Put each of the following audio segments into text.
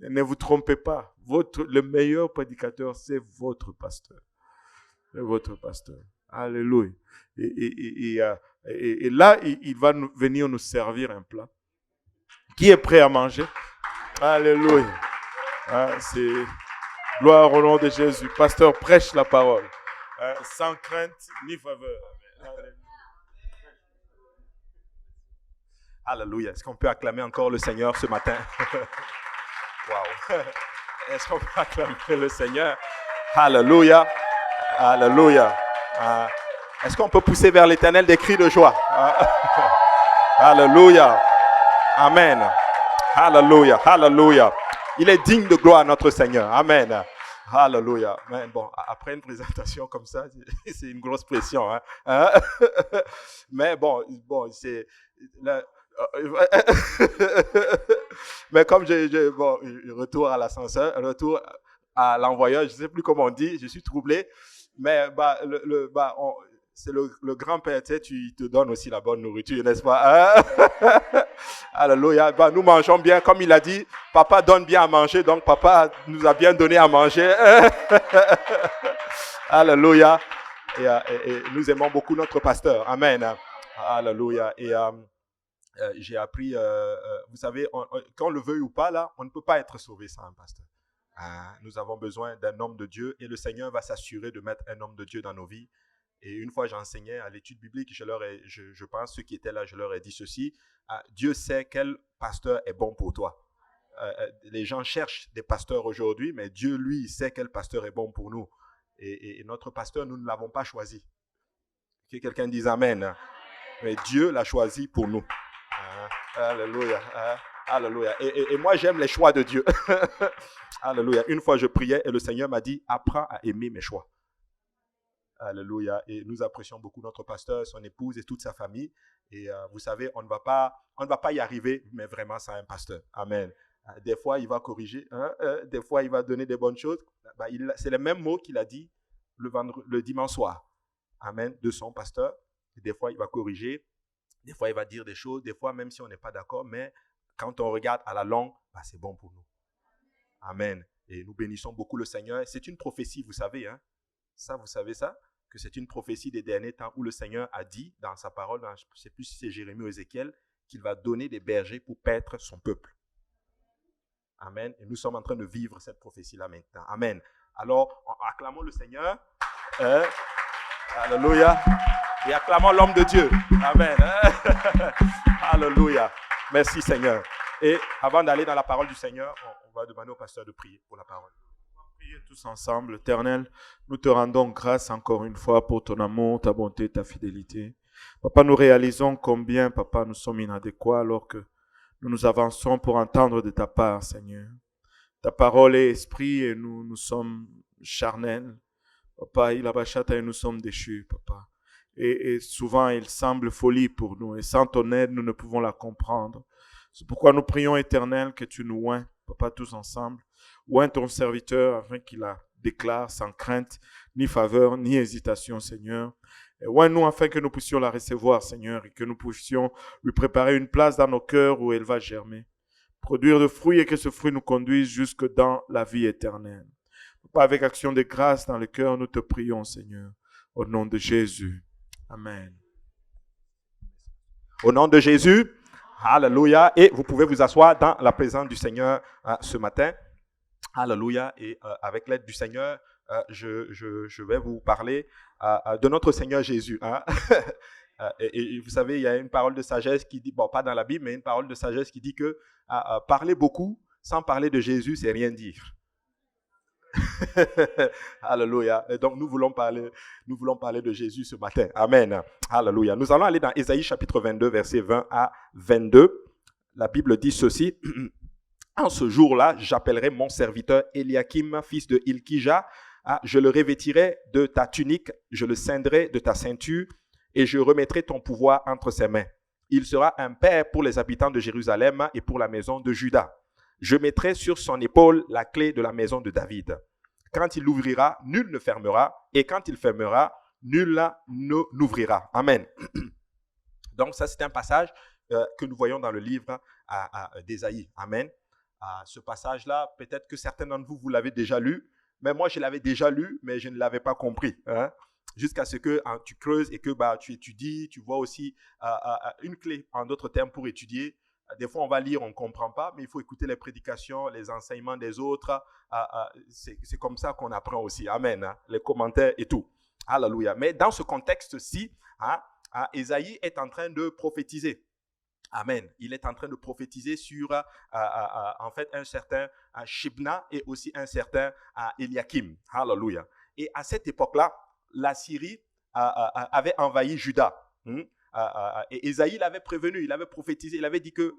Ne vous trompez pas. Le meilleur prédicateur, c'est votre pasteur. C'est votre pasteur. Alléluia. Et là, il va venir nous servir un plat. Qui est prêt à manger? Alléluia. C'est gloire au nom de Jésus. Pasteur, prêche la parole. Sans crainte ni faveur. Alléluia. Est-ce qu'on peut acclamer encore le Seigneur ce matin? Wow. Est-ce qu'on peut acclamer le Seigneur? Alléluia. Alléluia. Est-ce qu'on peut pousser vers l'Éternel des cris de joie? Alléluia. Amen. Alléluia. Alléluia. Il est digne de gloire, notre Seigneur. Amen. Alléluia. Bon, après une présentation comme ça, c'est une grosse pression. Hein? Mais bon, c'est... Mais comme retour à l'ascenseur, retour à l'envoyeur, je ne sais plus comment on dit, je suis troublé. Mais c'est le grand-père, tu sais, tu te donnes aussi la bonne nourriture, n'est-ce pas? Alléluia. Nous mangeons bien, comme il a dit, papa donne bien à manger, donc papa nous a bien donné à manger. Alléluia. Et nous aimons beaucoup notre pasteur. Amen. Alléluia. Et j'ai appris, vous savez, qu'on le veuille ou pas, là, on ne peut pas être sauvé sans un pasteur. Nous avons besoin d'un homme de Dieu et le Seigneur va s'assurer de mettre un homme de Dieu dans nos vies. Et une fois, j'enseignais à l'étude biblique, je pense, ceux qui étaient là, je leur ai dit ceci. Dieu sait quel pasteur est bon pour toi. Les gens cherchent des pasteurs aujourd'hui, mais Dieu, lui, sait quel pasteur est bon pour nous. Et notre pasteur, nous ne l'avons pas choisi. Que quelqu'un dise Amen. Mais Dieu l'a choisi pour nous. Alléluia. Alléluia. Et moi, j'aime les choix de Dieu. Alléluia. Une fois, je priais et le Seigneur m'a dit, apprends à aimer mes choix. Alléluia. Et nous apprécions beaucoup notre pasteur, son épouse et toute sa famille. Et vous savez, on ne va pas y arriver, mais vraiment sans un pasteur. Amen. Des fois, il va corriger. Des fois, il va donner des bonnes choses. C'est les mêmes mots qu'il a dit le dimanche soir. Amen. De son pasteur. Et des fois, il va corriger. Des fois, il va dire des choses. Des fois, même si on n'est pas d'accord. Mais quand on regarde à la longue, c'est bon pour nous. Amen. Et nous bénissons beaucoup le Seigneur. C'est une prophétie, vous savez. Ça, vous savez ça? Que c'est une prophétie des derniers temps où le Seigneur a dit dans sa parole, je ne sais plus si c'est Jérémie ou Ézéchiel, qu'il va donner des bergers pour paître son peuple. Amen. Et nous sommes en train de vivre cette prophétie-là maintenant. Amen. Alors, acclamons le Seigneur. Alléluia. Et acclamons l'homme de Dieu. Amen. Alléluia. Merci Seigneur. Et avant d'aller dans la parole du Seigneur, on va demander au pasteur de prier pour la parole. Priez tous ensemble. Éternel, nous te rendons grâce encore une fois pour ton amour, ta bonté, ta fidélité. Papa, nous réalisons combien, Papa, nous sommes inadéquats alors que nous nous avançons pour entendre de ta part, Seigneur. Ta parole est esprit et nous sommes charnels. Papa, il abachata et nous sommes déchus, Papa. Et souvent, il semble folie pour nous. Et sans ton aide, nous ne pouvons la comprendre. C'est pourquoi nous prions, Éternel, que tu nous oins, Papa, tous ensemble. Oins ton serviteur afin qu'il la déclare sans crainte, ni faveur, ni hésitation, Seigneur. Et oins-nous afin que nous puissions la recevoir, Seigneur, et que nous puissions lui préparer une place dans nos cœurs où elle va germer. Produire de fruits et que ce fruit nous conduise jusque dans la vie éternelle. Papa, avec action de grâce dans le cœur, nous te prions, Seigneur, au nom de Jésus. Amen. Au nom de Jésus, alléluia. Et vous pouvez vous asseoir dans la présence du Seigneur ce matin. Alléluia. Et avec l'aide du Seigneur, je vais vous parler de notre Seigneur Jésus. Et vous savez, il y a une parole de sagesse qui dit, bon, pas dans la Bible, mais une parole de sagesse qui dit que parler beaucoup sans parler de Jésus, c'est rien dire. Alléluia. Et donc nous voulons parler de Jésus ce matin. Amen. Alléluia. Nous allons aller dans Ésaïe chapitre 22, versets 20 à 22. La Bible dit ceci. En ce jour-là, j'appellerai mon serviteur Eliakim, fils de Hilkija. Je le revêtirai de ta tunique, je le ceindrai de ta ceinture et je remettrai ton pouvoir entre ses mains. Il sera un père pour les habitants de Jérusalem et pour la maison de Juda. Je mettrai sur son épaule la clé de la maison de David. Quand il ouvrira, nul ne fermera. Et quand il fermera, nul n'ouvrira. Amen. Donc ça, c'est un passage que nous voyons dans le livre d'Ésaïe. Amen. Ce passage-là, peut-être que certains d'entre vous, vous l'avez déjà lu, mais moi, je l'avais déjà lu, mais je ne l'avais pas compris. Jusqu'à ce que tu creuses et que tu étudies, tu vois aussi une clé, en d'autres termes, pour étudier. Des fois, on va lire, on ne comprend pas, mais il faut écouter les prédications, les enseignements des autres. C'est comme ça qu'on apprend aussi. Amen. Les commentaires et tout. Alléluia. Mais dans ce contexte-ci, Ésaïe est en train de prophétiser. Amen. Il est en train de prophétiser sur en fait un certain Shebna et aussi un certain Eliakim. Alléluia. Et à cette époque-là, la Syrie avait envahi Juda. Et Ésaïe l'avait prévenu, il avait prophétisé, il avait dit que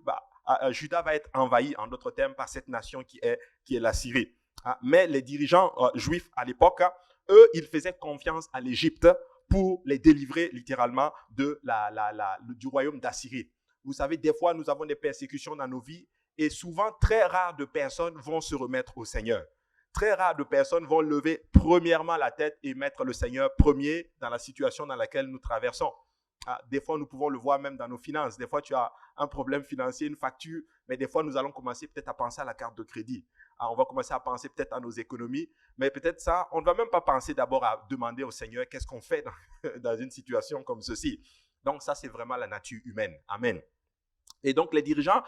Juda va être envahi, en d'autres termes, par cette nation qui est la Syrie. Mais les dirigeants juifs à l'époque, eux, ils faisaient confiance à l'Égypte pour les délivrer littéralement du royaume d'Assyrie. Vous savez, des fois, nous avons des persécutions dans nos vies et souvent, très rares de personnes vont se remettre au Seigneur. Très rares de personnes vont lever premièrement la tête et mettre le Seigneur premier dans la situation dans laquelle nous traversons. Des fois, nous pouvons le voir même dans nos finances. Des fois, tu as un problème financier, une facture, mais des fois, nous allons commencer peut-être à penser à la carte de crédit. On va commencer à penser peut-être à nos économies, mais peut-être ça, on ne va même pas penser d'abord à demander au Seigneur qu'est-ce qu'on fait dans une situation comme ceci. Donc, ça, c'est vraiment la nature humaine. Amen. Et donc, les dirigeants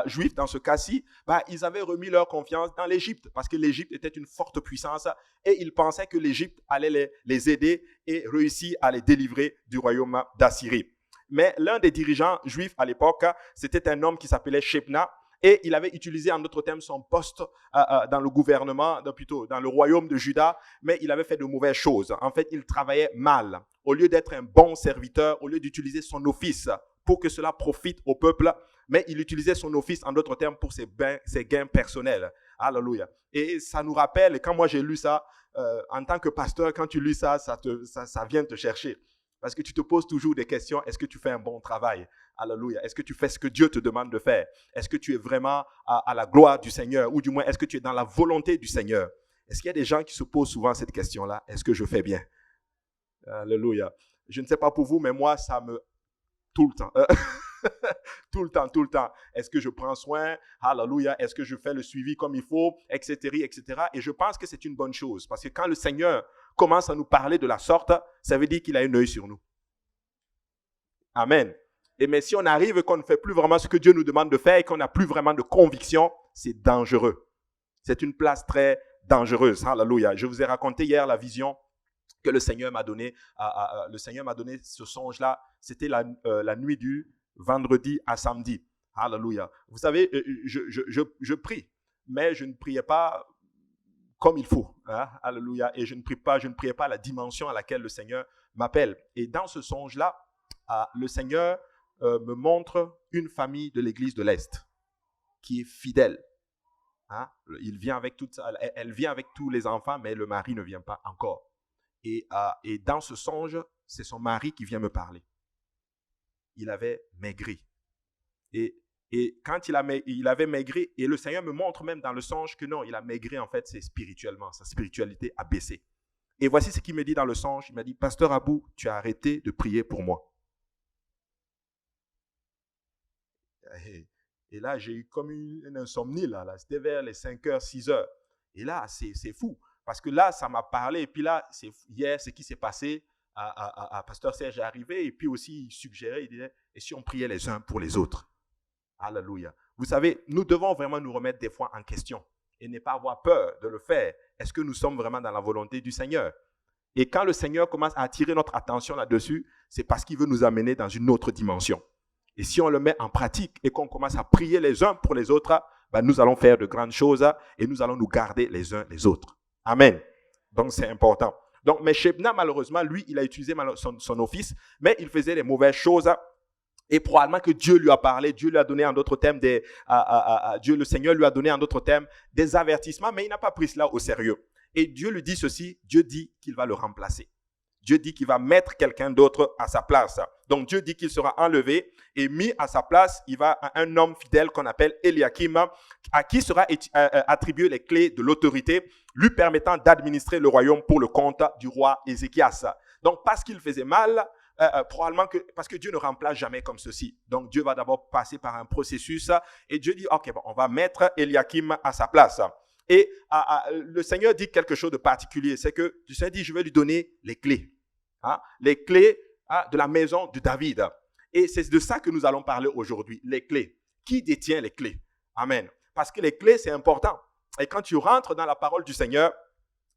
juifs, dans ce cas-ci, ils avaient remis leur confiance dans l'Égypte parce que l'Égypte était une forte puissance et ils pensaient que l'Égypte allait les aider et réussir à les délivrer du royaume d'Assyrie. Mais l'un des dirigeants juifs à l'époque, c'était un homme qui s'appelait Shebna et il avait utilisé en d'autres termes son poste dans le gouvernement, plutôt dans le royaume de Juda, mais il avait fait de mauvaises choses. En fait, il travaillait mal. Au lieu d'être un bon serviteur, au lieu d'utiliser son office pour que cela profite au peuple, mais il utilisait son office, en d'autres termes, pour ses gains personnels. Alléluia. Et ça nous rappelle, et quand moi j'ai lu ça, en tant que pasteur, quand tu lis ça, ça vient te chercher. Parce que tu te poses toujours des questions. Est-ce que tu fais un bon travail? Alléluia. Est-ce que tu fais ce que Dieu te demande de faire? Est-ce que tu es vraiment à la gloire du Seigneur? Ou du moins, est-ce que tu es dans la volonté du Seigneur? Est-ce qu'il y a des gens qui se posent souvent cette question-là? Est-ce que je fais bien? Alléluia. Je ne sais pas pour vous, mais moi, ça me... Tout le temps. tout le temps. Est-ce que je prends soin? Alléluia. Est-ce que je fais le suivi comme il faut? Etc., etc. Et je pense que c'est une bonne chose. Parce que quand le Seigneur commence à nous parler de la sorte, ça veut dire qu'il a un œil sur nous. Amen. Mais si on arrive et qu'on ne fait plus vraiment ce que Dieu nous demande de faire et qu'on n'a plus vraiment de conviction, c'est dangereux. C'est une place très dangereuse. Alléluia. Je vous ai raconté hier la vision que le Seigneur m'a donnée. Le Seigneur m'a donné ce songe-là. C'était la nuit du vendredi à samedi. Alléluia. Vous savez, je prie, mais je ne priais pas comme il faut. Alléluia. Et je ne priais pas à la dimension à laquelle le Seigneur m'appelle. Et dans ce songe-là, le Seigneur me montre une famille de l'église de l'Est qui est fidèle. Elle vient avec tous les enfants, mais le mari ne vient pas encore. Et dans ce songe, c'est son mari qui vient me parler. Il avait maigri. Et quand il avait maigri, et le Seigneur me montre même dans le songe que non, il a maigri en fait, c'est spirituellement, sa spiritualité a baissé. Et voici ce qu'il me dit dans le songe. Il m'a dit, Pasteur Abou, tu as arrêté de prier pour moi. Et là, j'ai eu comme une insomnie, là. C'était vers les 5h, 6h. Et là, c'est fou. Parce que là, ça m'a parlé. Et puis là, hier, ce qui s'est passé, Pasteur Serge est arrivé. Et puis aussi, il suggérait, il disait, et si on priait les uns pour les autres? Alléluia. Vous savez, nous devons vraiment nous remettre des fois en question. Et ne pas avoir peur de le faire. Est-ce que nous sommes vraiment dans la volonté du Seigneur? Et quand le Seigneur commence à attirer notre attention là-dessus, c'est parce qu'il veut nous amener dans une autre dimension. Et si on le met en pratique et qu'on commence à prier les uns pour les autres, nous allons faire de grandes choses et nous allons nous garder les uns les autres. Amen. Donc, c'est important. Donc, mais Shebna, malheureusement, lui, il a utilisé son office, mais il faisait les mauvaises choses. Et probablement que Dieu lui a parlé, Dieu lui a donné en d'autres termes, le Seigneur lui a donné en d'autres termes des avertissements, mais il n'a pas pris cela au sérieux. Et Dieu lui dit ceci, Dieu dit qu'il va le remplacer. Dieu dit qu'il va mettre quelqu'un d'autre à sa place. Donc Dieu dit qu'il sera enlevé et mis à sa place, il va à un homme fidèle qu'on appelle Eliakim, à qui sera attribué les clés de l'autorité, lui permettant d'administrer le royaume pour le compte du roi Ézéchias. Donc parce qu'il faisait mal, probablement parce que Dieu ne remplace jamais comme ceci. Donc Dieu va d'abord passer par un processus et Dieu dit, ok, bon, on va mettre Eliakim à sa place. Et le Seigneur dit quelque chose de particulier, c'est que le Seigneur dit, je vais lui donner les clés. Les clés de la maison de David. Et c'est de ça que nous allons parler aujourd'hui, les clés. Qui détient les clés? Amen. Parce que les clés, c'est important. Et quand tu rentres dans la parole du Seigneur,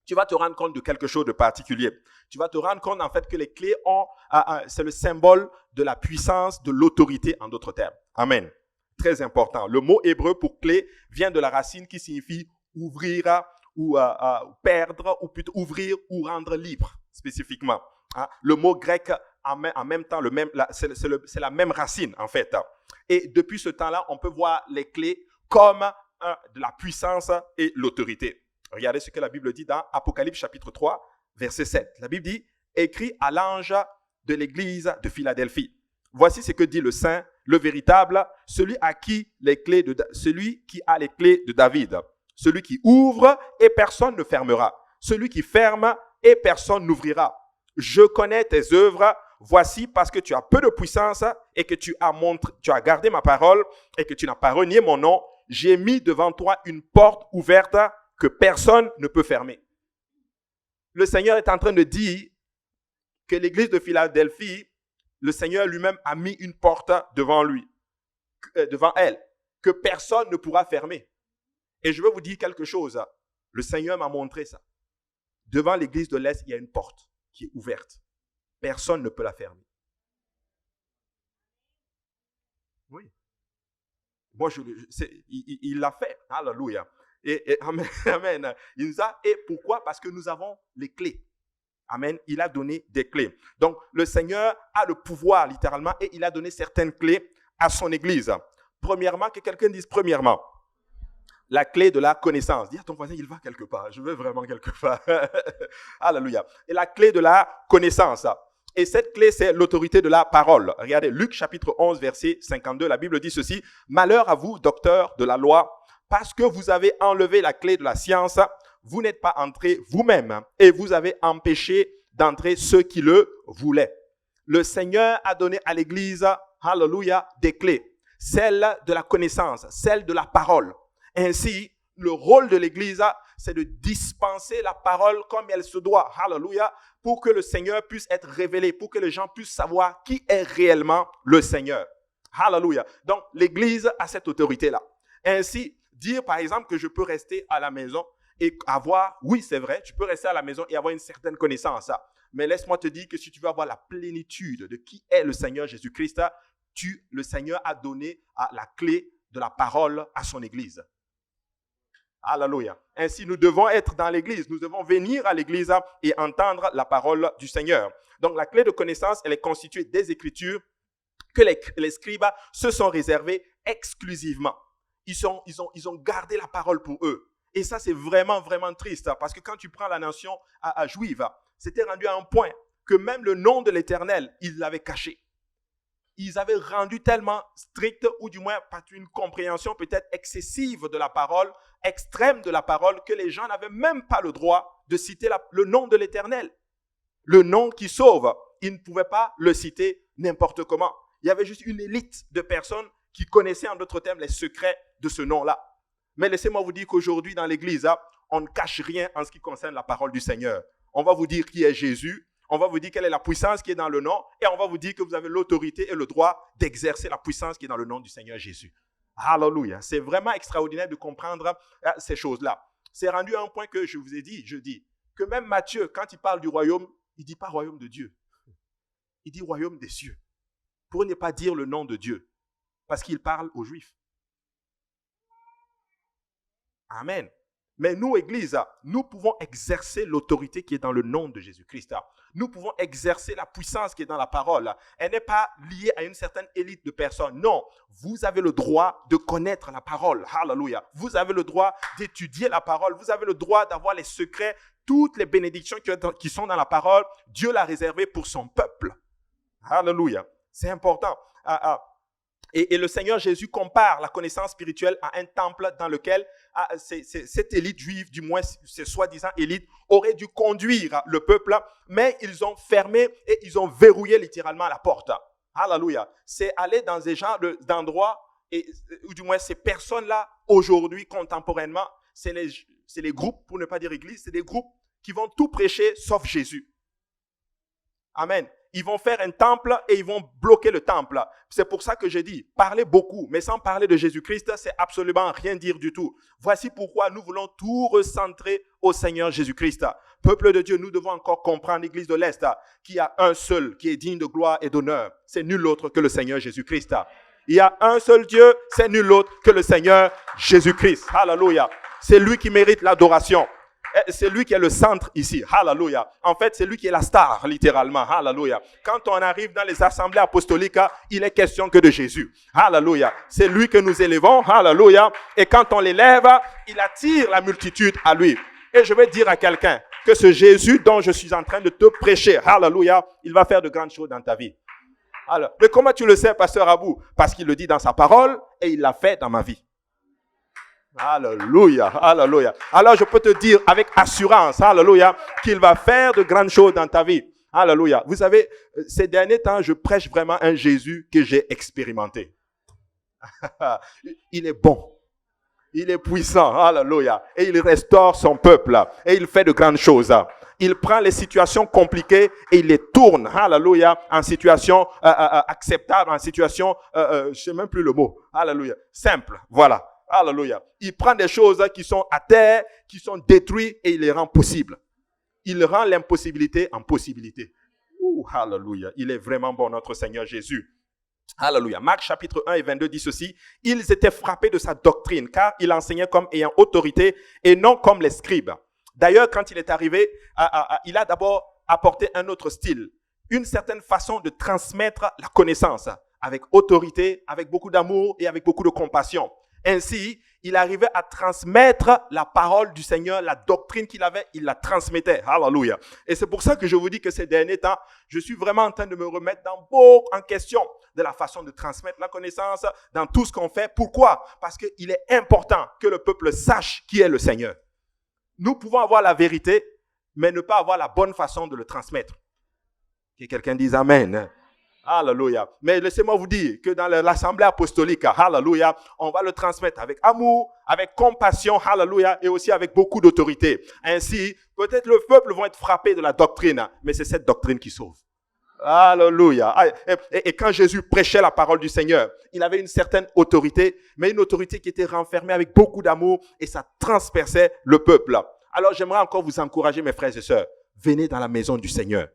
tu vas te rendre compte de quelque chose de particulier. Tu vas te rendre compte en fait que les clés c'est le symbole de la puissance, de l'autorité en d'autres termes. Amen. Très important. Le mot hébreu pour clé vient de la racine qui signifie ouvrir ou perdre, ou plutôt ouvrir ou rendre libre spécifiquement. Le mot grec en même temps, c'est la même racine en fait. Et depuis ce temps-là, on peut voir les clés comme de la puissance et l'autorité. Regardez ce que la Bible dit dans Apocalypse chapitre 3, verset 7. La Bible dit, écrit à l'ange de l'église de Philadelphie. Voici ce que dit le Saint, le véritable, celui qui a les clés de David. Celui qui ouvre et personne ne fermera. Celui qui ferme et personne n'ouvrira. Je connais tes œuvres. Voici parce que tu as peu de puissance et que tu as gardé ma parole et que tu n'as pas renié mon nom. J'ai mis devant toi une porte ouverte que personne ne peut fermer. Le Seigneur est en train de dire que l'église de Philadelphie, le Seigneur lui-même a mis une porte devant elle, que personne ne pourra fermer. Et je veux vous dire quelque chose. Le Seigneur m'a montré ça. Devant l'église de l'Est, il y a une porte qui est ouverte. Personne ne peut la fermer. Oui. Moi, il l'a fait. Alléluia. Et amen, amen. Il nous a, et pourquoi? Parce que nous avons les clés. Amen. Il a donné des clés. Donc, le Seigneur a le pouvoir, littéralement, et il a donné certaines clés à son église. Premièrement, que quelqu'un dise premièrement, la clé de la connaissance. Dis à ton voisin, il va quelque part. Je vais vraiment quelque part. Alléluia. Et la clé de la connaissance. Et cette clé, c'est l'autorité de la parole. Regardez, Luc chapitre 11, verset 52, la Bible dit ceci. Malheur à vous, docteurs de la loi, parce que vous avez enlevé la clé de la science, vous n'êtes pas entrés vous-même et vous avez empêché d'entrer ceux qui le voulaient. Le Seigneur a donné à l'Église, alléluia, des clés. Celle de la connaissance, celle de la parole. Ainsi, le rôle de l'Église, c'est de dispenser la parole comme elle se doit, alléluia, pour que le Seigneur puisse être révélé, pour que les gens puissent savoir qui est réellement le Seigneur. Alléluia. Donc, l'Église a cette autorité-là. Ainsi, dire par exemple que je peux rester à la maison et avoir, oui c'est vrai, tu peux rester à la maison et avoir une certaine connaissance. Mais laisse-moi te dire que si tu veux avoir la plénitude de qui est le Seigneur Jésus-Christ, le Seigneur a donné la clé de la parole à son Église. Alléluia. Ainsi, nous devons être dans l'Église, nous devons venir à l'Église et entendre la parole du Seigneur. Donc la clé de connaissance, elle est constituée des Écritures que les scribes se sont réservés exclusivement. Ils ont gardé la parole pour eux. Et ça, c'est vraiment, vraiment triste. Parce que quand tu prends la nation juive, c'était rendu à un point que même le nom de l'Éternel, ils l'avaient caché. Ils avaient rendu tellement strict, ou du moins pas une compréhension peut-être excessive de la parole, extrême de la parole, que les gens n'avaient même pas le droit de citer le nom de l'Éternel. Le nom qui sauve, ils ne pouvaient pas le citer n'importe comment. Il y avait juste une élite de personnes qui connaissaient en d'autres termes les secrets de ce nom-là. Mais laissez-moi vous dire qu'aujourd'hui dans l'Église, on ne cache rien en ce qui concerne la parole du Seigneur. On va vous dire qui est Jésus, on va vous dire quelle est la puissance qui est dans le nom, et on va vous dire que vous avez l'autorité et le droit d'exercer la puissance qui est dans le nom du Seigneur Jésus. Alléluia. C'est vraiment extraordinaire de comprendre ces choses-là. C'est rendu à un point que je vous ai dit, que même Matthieu, quand il parle du royaume, il ne dit pas royaume de Dieu. Il dit royaume des cieux. Pour ne pas dire le nom de Dieu. Parce qu'il parle aux Juifs. Amen. Mais nous, Église, nous pouvons exercer l'autorité qui est dans le nom de Jésus-Christ. Nous pouvons exercer la puissance qui est dans la parole. Elle n'est pas liée à une certaine élite de personnes. Non, vous avez le droit de connaître la parole. Alléluia. Vous avez le droit d'étudier la parole. Vous avez le droit d'avoir les secrets. Toutes les bénédictions qui sont dans la parole, Dieu l'a réservé pour son peuple. Alléluia. C'est important. Et le Seigneur Jésus compare la connaissance spirituelle à un temple dans lequel cette élite juive, du moins ces soi-disant élites, aurait dû conduire le peuple, mais ils ont fermé et ils ont verrouillé littéralement la porte. Alléluia. C'est aller dans des genres d'endroits, ou du moins ces personnes-là, aujourd'hui, contemporainement, c'est les groupes, pour ne pas dire église, c'est des groupes qui vont tout prêcher sauf Jésus. Amen. Ils vont faire un temple et ils vont bloquer le temple. C'est pour ça que je dis, parler beaucoup, mais sans parler de Jésus-Christ, c'est absolument rien dire du tout. Voici pourquoi nous voulons tout recentrer au Seigneur Jésus-Christ. Peuple de Dieu, nous devons encore comprendre, l'Église de l'Est, qu'il y a un seul qui est digne de gloire et d'honneur. C'est nul autre que le Seigneur Jésus-Christ. Il y a un seul Dieu, c'est nul autre que le Seigneur Jésus-Christ. Alléluia. C'est lui qui mérite l'adoration. C'est lui qui est le centre ici. Hallelujah. En fait, c'est lui qui est la star, littéralement. Hallelujah. Quand on arrive dans les assemblées apostoliques, il est question que de Jésus. Hallelujah. C'est lui que nous élevons. Hallelujah. Et quand on l'élève, il attire la multitude à lui. Et je vais dire à quelqu'un que ce Jésus dont je suis en train de te prêcher, hallelujah, il va faire de grandes choses dans ta vie. Alors, mais comment tu le sais, pasteur Abou? Parce qu'il le dit dans sa parole et il l'a fait dans ma vie. Alléluia, alléluia. Alors je peux te dire avec assurance, alléluia, qu'il va faire de grandes choses dans ta vie. Alléluia. Vous savez, ces derniers temps, je prêche vraiment un Jésus que j'ai expérimenté. Il est bon. Il est puissant, alléluia. Et il restaure son peuple. Et il fait de grandes choses. Il prend les situations compliquées et il les tourne, alléluia, en situation acceptable, en situation, je ne sais même plus le mot, alléluia, simple, voilà. Alléluia. Il prend des choses qui sont à terre, qui sont détruites et il les rend possibles. Il rend l'impossibilité en possibilité. Alléluia. Il est vraiment bon, notre Seigneur Jésus. Alléluia. Marc chapitre 1 et 22 dit ceci. Ils étaient frappés de sa doctrine car il enseignait comme ayant autorité et non comme les scribes. D'ailleurs, quand il est arrivé, il a d'abord apporté un autre style, une certaine façon de transmettre la connaissance avec autorité, avec beaucoup d'amour et avec beaucoup de compassion. Ainsi, il arrivait à transmettre la parole du Seigneur, la doctrine qu'il avait, il la transmettait. Alléluia. Et c'est pour ça que je vous dis que ces derniers temps, je suis vraiment en train de me remettre en question de la façon de transmettre la connaissance dans tout ce qu'on fait. Pourquoi? Parce qu'il est important que le peuple sache qui est le Seigneur. Nous pouvons avoir la vérité, mais ne pas avoir la bonne façon de le transmettre. Que quelqu'un dise Amen. Alléluia. Mais laissez-moi vous dire que dans l'assemblée apostolique, alléluia, on va le transmettre avec amour, avec compassion, alléluia, et aussi avec beaucoup d'autorité. Ainsi, peut-être le peuple va être frappé de la doctrine, mais c'est cette doctrine qui sauve. Alléluia. Et quand Jésus prêchait la parole du Seigneur, il avait une certaine autorité, mais une autorité qui était renfermée avec beaucoup d'amour et ça transperçait le peuple. Alors j'aimerais encore vous encourager, mes frères et sœurs, venez dans la maison du Seigneur.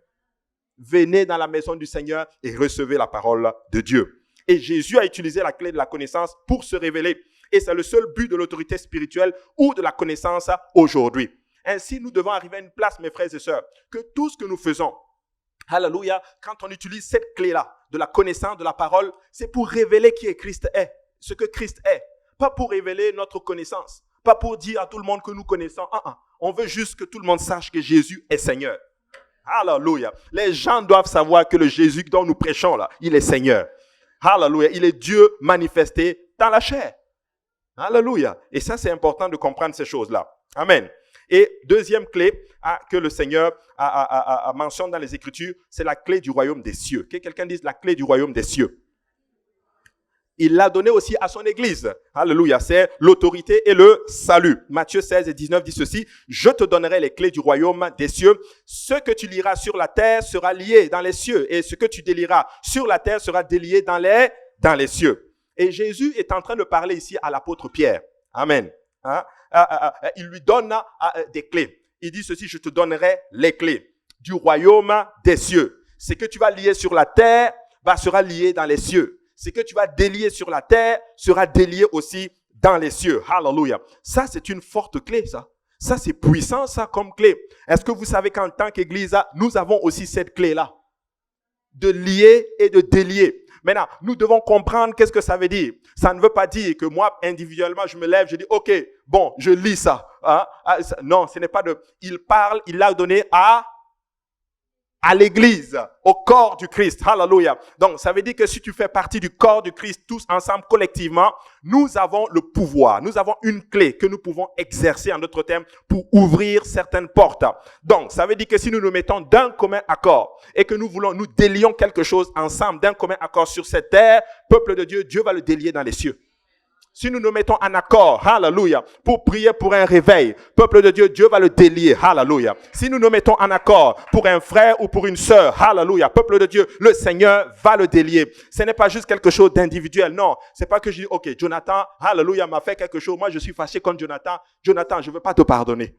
Venez dans la maison du Seigneur et recevez la parole de Dieu. Et Jésus a utilisé la clé de la connaissance pour se révéler. Et c'est le seul but de l'autorité spirituelle ou de la connaissance aujourd'hui. Ainsi, nous devons arriver à une place, mes frères et sœurs, que tout ce que nous faisons, alléluia, quand on utilise cette clé-là de la connaissance de la parole, c'est pour révéler qui Christ est, ce que Christ est. Pas pour révéler notre connaissance, pas pour dire à tout le monde que nous connaissons. On veut juste que tout le monde sache que Jésus est Seigneur. Alléluia. Les gens doivent savoir que le Jésus dont nous prêchons là, il est Seigneur. Alléluia. Il est Dieu manifesté dans la chair. Alléluia. Et ça, c'est important de comprendre ces choses-là. Amen. Et deuxième clé que le Seigneur mentionne dans les Écritures, c'est la clé du royaume des cieux. Que quelqu'un dise la clé du royaume des cieux. Il l'a donné aussi à son église. Alléluia. C'est l'autorité et le salut. Matthieu 16 et 19 dit ceci. Je te donnerai les clés du royaume des cieux. Ce que tu liras sur la terre sera lié dans les cieux. Et ce que tu délieras sur la terre sera délié dans les cieux. Et Jésus est en train de parler ici à l'apôtre Pierre. Amen. Il lui donne des clés. Il dit ceci. Je te donnerai les clés du royaume des cieux. Ce que tu vas lier sur la terre sera lié dans les cieux. Ce que tu vas délier sur la terre sera délié aussi dans les cieux. Hallelujah. Ça, c'est une forte clé, ça. Ça, c'est puissant, ça, comme clé. Est-ce que vous savez qu'en tant qu'Église, nous avons aussi cette clé-là? De lier et de délier. Maintenant, nous devons comprendre qu'est-ce que ça veut dire. Ça ne veut pas dire que moi, individuellement, je me lève, je dis, OK, bon, je lis ça. Non, ce n'est pas de... Il parle, il l'a donné à à l'église, au corps du Christ. Hallelujah. Donc, ça veut dire que si tu fais partie du corps du Christ, tous ensemble, collectivement, nous avons le pouvoir. Nous avons une clé que nous pouvons exercer, en d'autres termes, pour ouvrir certaines portes. Donc, ça veut dire que si nous nous mettons d'un commun accord et que nous voulons, nous délions quelque chose ensemble, d'un commun accord sur cette terre, peuple de Dieu, Dieu va le délier dans les cieux. Si nous nous mettons en accord, hallelujah, pour prier pour un réveil, peuple de Dieu, Dieu va le délier, hallelujah. Si nous nous mettons en accord pour un frère ou pour une sœur, hallelujah, peuple de Dieu, le Seigneur va le délier. Ce n'est pas juste quelque chose d'individuel, non. C'est pas que je dis, ok, Jonathan, hallelujah, m'a fait quelque chose, moi je suis fâché contre Jonathan. Jonathan, je veux pas te pardonner.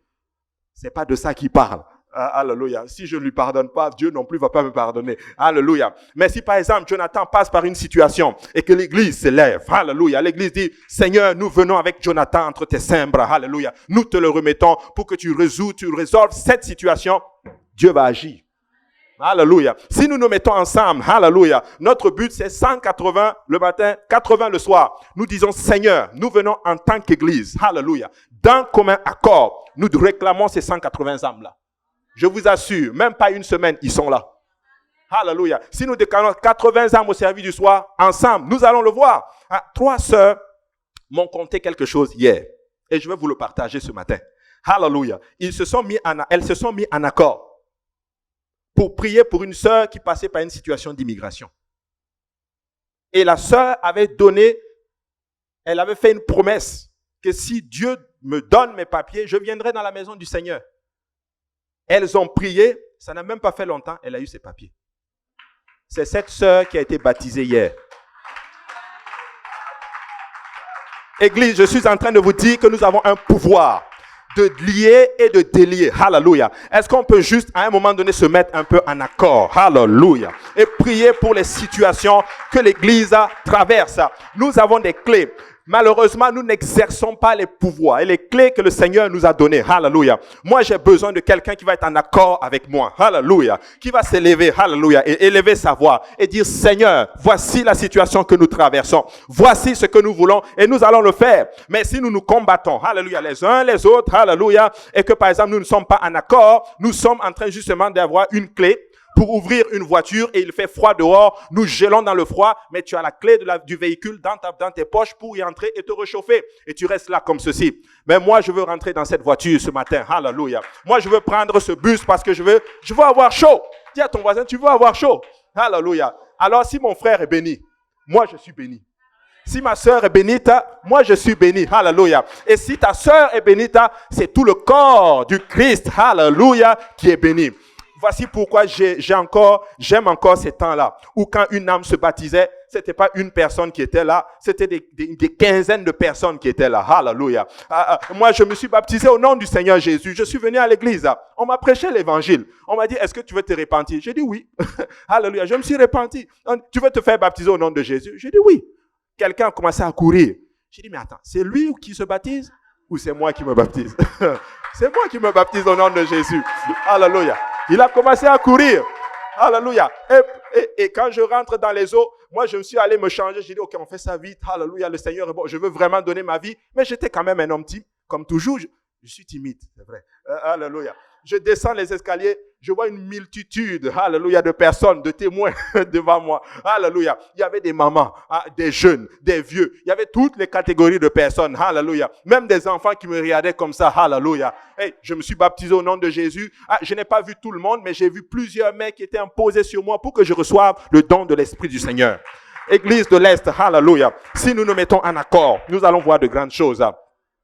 C'est pas de ça qu'il parle. Alléluia. Si je ne lui pardonne pas, Dieu non plus va pas me pardonner. Alléluia. Mais si par exemple Jonathan passe par une situation et que l'église se lève, alléluia, l'église dit, Seigneur, nous venons avec Jonathan entre tes saints bras, alléluia. Nous te le remettons pour que tu résolves cette situation. Dieu va agir. Alléluia. Si nous nous mettons ensemble, alléluia, notre but c'est 180 le matin, 80 le soir. Nous disons, Seigneur, nous venons en tant qu'église, alléluia, d'un commun accord. Nous réclamons ces 180 âmes-là. Je vous assure, même pas une semaine, ils sont là. Alléluia. Si nous déclarons 80 âmes au service du soir, ensemble, nous allons le voir. 3 sœurs m'ont conté quelque chose hier. Et je vais vous le partager ce matin. Alléluia. Elles se sont mis en accord pour prier pour une sœur qui passait par une situation d'immigration. Et la sœur elle avait fait une promesse que si Dieu me donne mes papiers, je viendrai dans la maison du Seigneur. Elles ont prié, ça n'a même pas fait longtemps, elle a eu ses papiers. C'est cette sœur qui a été baptisée hier. Église, je suis en train de vous dire que nous avons un pouvoir de lier et de délier. Hallelujah. Est-ce qu'on peut juste à un moment donné se mettre un peu en accord? Hallelujah. Et prier pour les situations que l'église traverse. Nous avons des clés. Malheureusement, nous n'exerçons pas les pouvoirs et les clés que le Seigneur nous a données. Hallelujah. Moi, j'ai besoin de quelqu'un qui va être en accord avec moi. Hallelujah. Qui va s'élever. Hallelujah. Et élever sa voix. Et dire, Seigneur, voici la situation que nous traversons. Voici ce que nous voulons et nous allons le faire. Mais si nous nous combattons, hallelujah, les uns les autres, hallelujah, et que par exemple, nous ne sommes pas en accord, nous sommes en train justement d'avoir une clé pour ouvrir une voiture et il fait froid dehors, nous gelons dans le froid, mais tu as la clé du véhicule dans tes poches pour y entrer et te réchauffer. Et tu restes là comme ceci. Mais moi, je veux rentrer dans cette voiture ce matin. Hallelujah. Moi, je veux prendre ce bus parce que je veux avoir chaud. Dis à ton voisin, tu veux avoir chaud. Hallelujah. Alors, si mon frère est béni, moi, je suis béni. Si ma sœur est bénite, moi je suis béni. Hallelujah. Et si ta sœur est bénite, c'est tout le corps du Christ. Hallelujah, qui est béni. Voici pourquoi j'aime encore ces temps-là, où quand une âme se baptisait, c'était pas une personne qui était là, c'était des quinzaines de personnes qui étaient là. Hallelujah. Moi, je me suis baptisé au nom du Seigneur Jésus. Je suis venu à l'église. On m'a prêché l'évangile. On m'a dit, est-ce que tu veux te repentir? J'ai dit oui. Alléluia. Je me suis repenti. Tu veux te faire baptiser au nom de Jésus? J'ai dit oui. Quelqu'un a commencé à courir. J'ai dit, mais attends, c'est lui qui se baptise ou c'est moi qui me baptise? C'est moi qui me baptise au nom de Jésus. Alléluia. Il a commencé à courir. Alléluia. Et quand je rentre dans les eaux, moi, je me suis allé me changer. J'ai dit, ok, on fait ça vite. Alléluia, le Seigneur est bon. Je veux vraiment donner ma vie. Mais j'étais quand même un homme timide. Comme toujours, je suis timide, c'est vrai. Alléluia. Je descends les escaliers, je vois une multitude, alléluia, de personnes, de témoins devant moi. Alléluia. Il y avait des mamans, des jeunes, des vieux. Il y avait toutes les catégories de personnes. Alléluia. Même des enfants qui me regardaient comme ça. Alléluia. Hey, je me suis baptisé au nom de Jésus. Je n'ai pas vu tout le monde, mais j'ai vu plusieurs mains qui étaient imposées sur moi pour que je reçoive le don de l'Esprit du Seigneur. Église de l'Est, alléluia. Si nous nous mettons en accord, nous allons voir de grandes choses.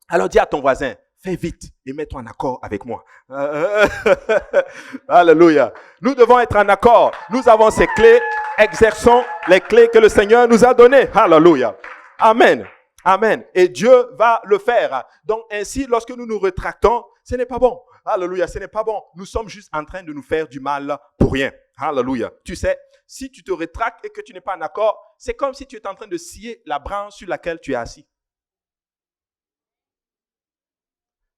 Alors dis à ton voisin, fais vite et mets-toi en accord avec moi. Alléluia. Nous devons être en accord. Nous avons ces clés. Exerçons les clés que le Seigneur nous a données. Alléluia. Amen. Amen. Et Dieu va le faire. Donc ainsi, lorsque nous nous rétractons, ce n'est pas bon. Alléluia. Ce n'est pas bon. Nous sommes juste en train de nous faire du mal pour rien. Alléluia. Tu sais, si tu te rétractes et que tu n'es pas en accord, c'est comme si tu étais en train de scier la branche sur laquelle tu es assis.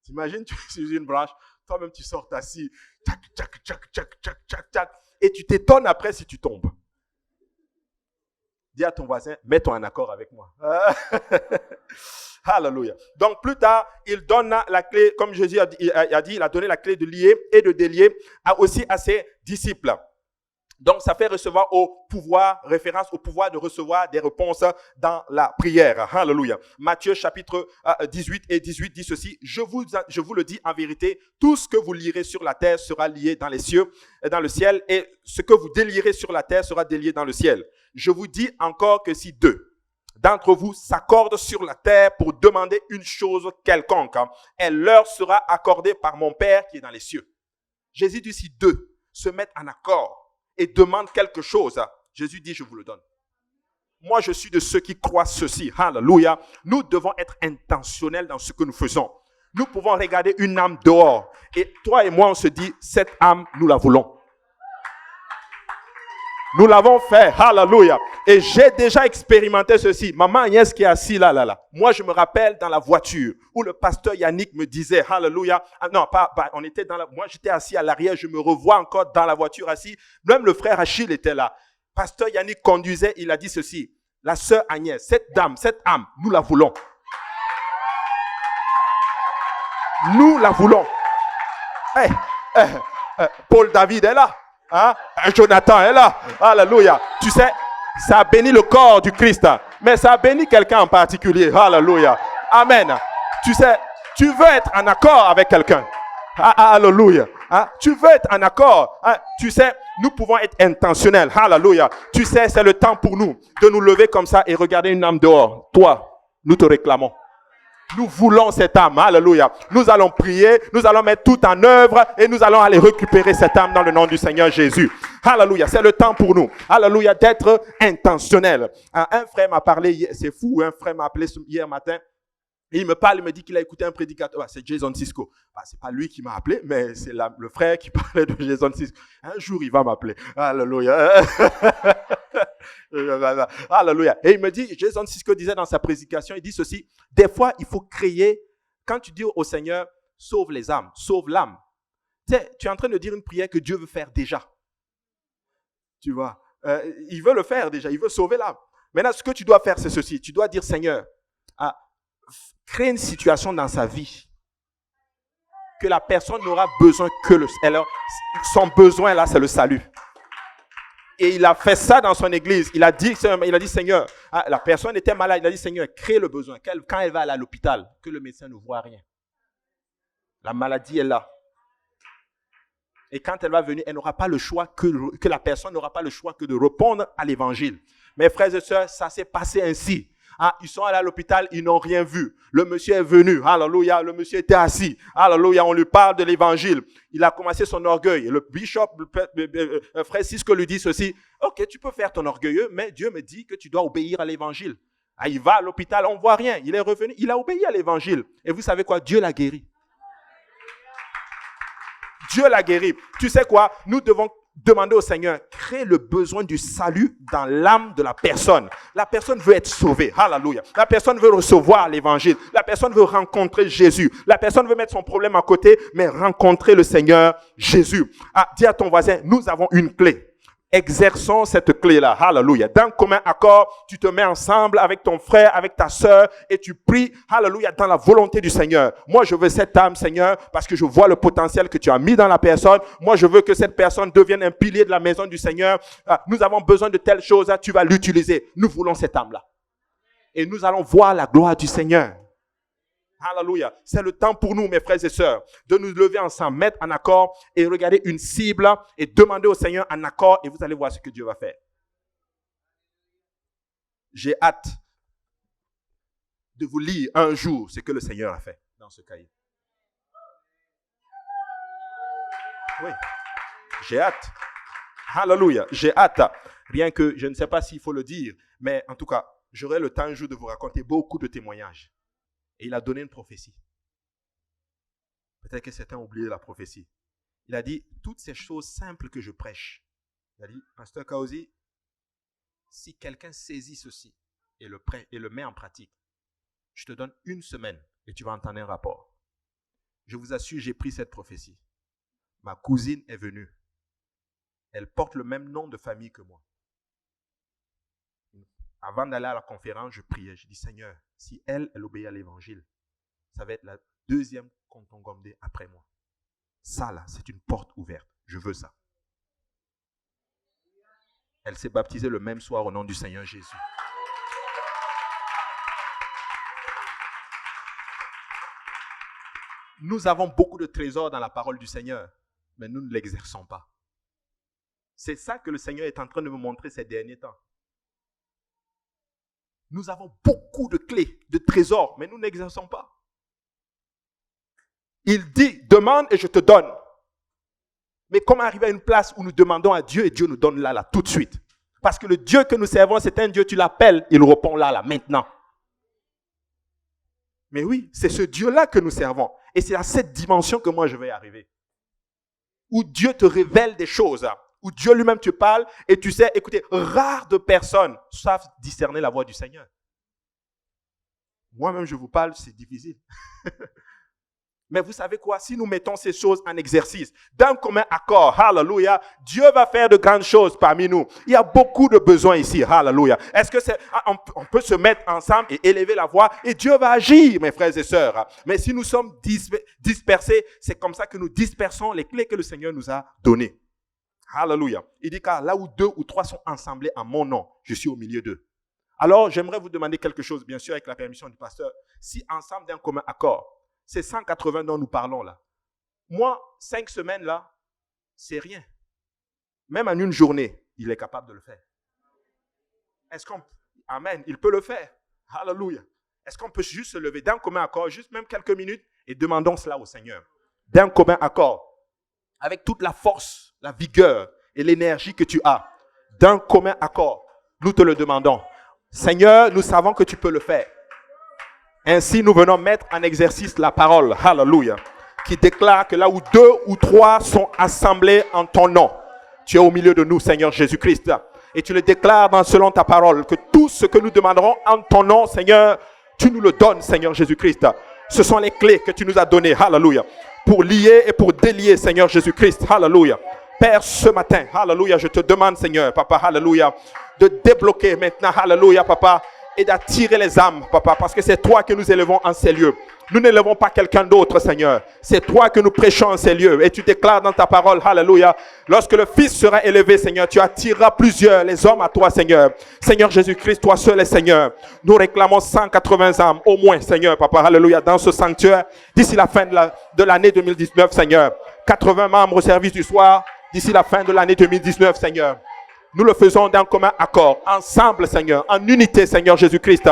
T'imagines, tu es sur une branche, toi-même tu sors assis, tchac, tchac, tchac, tchac, tchac, tchac, tchac, et tu t'étonnes après si tu tombes. Dis à ton voisin, mets-toi en accord avec moi. Alléluia. Donc plus tard, il donne la clé, comme Jésus a dit, il a donné la clé de lier et de délier aussi à ses disciples. Donc, ça fait recevoir au pouvoir, référence au pouvoir de recevoir des réponses dans la prière. Alléluia. Matthieu chapitre 18 et 18 dit ceci. Je vous le dis en vérité, tout ce que vous lierez sur la terre sera lié dans les cieux, dans le ciel, et ce que vous délierez sur la terre sera délié dans le ciel. Je vous dis encore que si deux d'entre vous s'accordent sur la terre pour demander une chose quelconque, elle leur sera accordée par mon Père qui est dans les cieux. Jésus dit si deux se mettent en accord et demande quelque chose, Jésus dit, je vous le donne. Moi, je suis de ceux qui croient ceci. Alléluia. Nous devons être intentionnels dans ce que nous faisons. Nous pouvons regarder une âme dehors. Et toi et moi, on se dit, cette âme, nous la voulons. Nous l'avons fait. Alléluia. Et j'ai déjà expérimenté ceci. Maman Agnès qui est assise là. Moi, je me rappelle dans la voiture où le pasteur Yannick me disait, Alléluia. On était moi, j'étais assis à l'arrière. Je me revois encore dans la voiture assis. Même le frère Achille était là. Pasteur Yannick conduisait. Il a dit ceci. La sœur Agnès, cette dame, cette âme, nous la voulons. Nous la voulons. Paul David est là. Jonathan est là. Alléluia. Tu sais, ça a béni le corps du Christ, mais ça a béni quelqu'un en particulier. Alléluia. Amen. Tu sais, tu veux être en accord avec quelqu'un. Alléluia. Tu veux être en accord. Tu sais, nous pouvons être intentionnels. Alléluia. Tu sais, c'est le temps pour nous de nous lever comme ça et regarder une âme dehors. Toi, nous te réclamons. Nous voulons cette âme. Alléluia. Nous allons prier, nous allons mettre tout en œuvre et nous allons aller récupérer cette âme dans le nom du Seigneur Jésus. Alléluia. C'est le temps pour nous. Alléluia. D'être intentionnel. Un frère m'a parlé, c'est fou, un frère m'a appelé hier matin. Et il me parle, il me dit qu'il a écouté un prédicateur. C'est Jason Cisco. C'est pas lui qui m'a appelé, mais c'est le frère qui parlait de Jason Cisco. Un jour, il va m'appeler. Alléluia. Alléluia. Et il me dit, Jason Cisco disait dans sa prédication, il dit ceci. Des fois, il faut créer, quand tu dis au Seigneur, sauve les âmes, sauve l'âme. Tu es en train de dire une prière que Dieu veut faire déjà. Tu vois, il veut le faire déjà, il veut sauver l'âme. Maintenant, ce que tu dois faire, c'est ceci. Tu dois dire, Seigneur, crée une situation dans sa vie que la personne n'aura besoin que son besoin là, c'est le salut. Et il a fait ça dans son église. Il a dit Seigneur, la personne était malade. Il a dit, Seigneur, crée le besoin. Quand elle va aller à l'hôpital, que le médecin ne voit rien. La maladie est là. Et quand elle va venir, elle n'aura pas le choix que la personne n'aura pas le choix que de répondre à l'évangile. Mes frères et sœurs, ça s'est passé ainsi. Ils sont allés à l'hôpital, ils n'ont rien vu. Le monsieur est venu, alléluia, le monsieur était assis, alléluia, on lui parle de l'évangile. Il a commencé son orgueil. Le bishop, frère Cisco lui dit ceci, ok, tu peux faire ton orgueilleux, mais Dieu me dit que tu dois obéir à l'évangile. Il va à l'hôpital, on ne voit rien, il est revenu, il a obéi à l'évangile. Et vous savez quoi, Dieu l'a guéri. Dieu l'a guéri. Tu sais quoi, nous devons demander au Seigneur, crée le besoin du salut dans l'âme de la personne. La personne veut être sauvée. Alléluia. La personne veut recevoir l'évangile. La personne veut rencontrer Jésus. La personne veut mettre son problème à côté, mais rencontrer le Seigneur Jésus. Dis à ton voisin, nous avons une clé. Exerçons cette clé-là. Alléluia. D'un commun accord, tu te mets ensemble avec ton frère, avec ta sœur, et tu pries, alléluia, dans la volonté du Seigneur. Moi, je veux cette âme, Seigneur, parce que je vois le potentiel que tu as mis dans la personne. Moi, je veux que cette personne devienne un pilier de la maison du Seigneur. Nous avons besoin de telle chose, tu vas l'utiliser. Nous voulons cette âme-là. Et nous allons voir la gloire du Seigneur. Alléluia. C'est le temps pour nous, mes frères et sœurs, de nous lever ensemble, mettre en accord et regarder une cible et demander au Seigneur en accord et vous allez voir ce que Dieu va faire. J'ai hâte de vous lire un jour ce que le Seigneur a fait dans ce cahier. Oui, j'ai hâte. Alléluia, j'ai hâte. Rien que, je ne sais pas s'il faut le dire, mais en tout cas, j'aurai le temps un jour de vous raconter beaucoup de témoignages. Et il a donné une prophétie. Peut-être que certains ont oublié la prophétie. Il a dit, toutes ces choses simples que je prêche. Il a dit, Pasteur Kaosi, si quelqu'un saisit ceci et le met en pratique, je te donne 1 semaine et tu vas entendre un rapport. Je vous assure, j'ai pris cette prophétie. Ma cousine est venue. Elle porte le même nom de famille que moi. Avant d'aller à la conférence, je priais. Je dis, Seigneur, si elle obéit à l'évangile, ça va être la deuxième Kontongomde après moi. Ça, là, c'est une porte ouverte. Je veux ça. Elle s'est baptisée le même soir au nom du Seigneur Jésus. Nous avons beaucoup de trésors dans la parole du Seigneur, mais nous ne l'exerçons pas. C'est ça que le Seigneur est en train de me montrer ces derniers temps. Nous avons beaucoup de clés, de trésors, mais nous n'exerçons pas. Il dit, demande et je te donne. Mais comment arriver à une place où nous demandons à Dieu et Dieu nous donne là, tout de suite? Parce que le Dieu que nous servons, c'est un Dieu, tu l'appelles, il répond là, maintenant. Mais oui, c'est ce Dieu-là que nous servons. Et c'est à cette dimension que moi je vais arriver. Où Dieu te révèle des choses. Où Dieu lui-même te parle et tu sais, écoutez, rares de personnes savent discerner la voix du Seigneur. Moi-même je vous parle, c'est difficile. Mais vous savez quoi? Si nous mettons ces choses en exercice, d'un commun accord, hallelujah, Dieu va faire de grandes choses parmi nous. Il y a beaucoup de besoins ici, hallelujah. Est-ce que on peut se mettre ensemble et élever la voix et Dieu va agir, mes frères et sœurs. Mais si nous sommes dispersés, c'est comme ça que nous dispersons les clés que le Seigneur nous a données. Hallelujah. Il dit car là où 2 ou 3 sont assemblés en mon nom, je suis au milieu d'eux. Alors, j'aimerais vous demander quelque chose, bien sûr, avec la permission du pasteur. Si ensemble d'un commun accord, c'est 180 dont nous parlons là. Moi, 5 semaines là, c'est rien. Même en une journée, il est capable de le faire. Amen, il peut le faire. Hallelujah. Est-ce qu'on peut juste se lever d'un commun accord, juste même quelques minutes, et demandons cela au Seigneur. D'un commun accord, avec toute la force, la vigueur et l'énergie que tu as, d'un commun accord, nous te le demandons. Seigneur, nous savons que tu peux le faire. Ainsi, nous venons mettre en exercice la parole, hallelujah, qui déclare que là où 2 ou 3 sont assemblés en ton nom, tu es au milieu de nous, Seigneur Jésus-Christ. Et tu le déclares selon ta parole, que tout ce que nous demanderons en ton nom, Seigneur, tu nous le donnes, Seigneur Jésus-Christ. Ce sont les clés que tu nous as données, hallelujah, pour lier et pour délier, Seigneur Jésus-Christ, hallelujah. Père, ce matin, hallelujah, je te demande, Seigneur, papa, hallelujah, de débloquer maintenant, hallelujah, papa, et d'attirer les âmes, papa, parce que c'est toi que nous élevons en ces lieux. Nous n'élevons pas quelqu'un d'autre, Seigneur. C'est toi que nous prêchons en ces lieux. Et tu déclares dans ta parole, hallelujah, lorsque le Fils sera élevé, Seigneur, tu attireras plusieurs, les hommes à toi, Seigneur. Seigneur Jésus-Christ, toi seul est Seigneur. Nous réclamons 180 âmes, au moins, Seigneur, papa, hallelujah, dans ce sanctuaire, d'ici la fin de l'année 2019, Seigneur. 80 membres au service du soir, d'ici la fin de l'année 2019, Seigneur. Nous le faisons d'un commun accord, ensemble, Seigneur, en unité, Seigneur Jésus-Christ.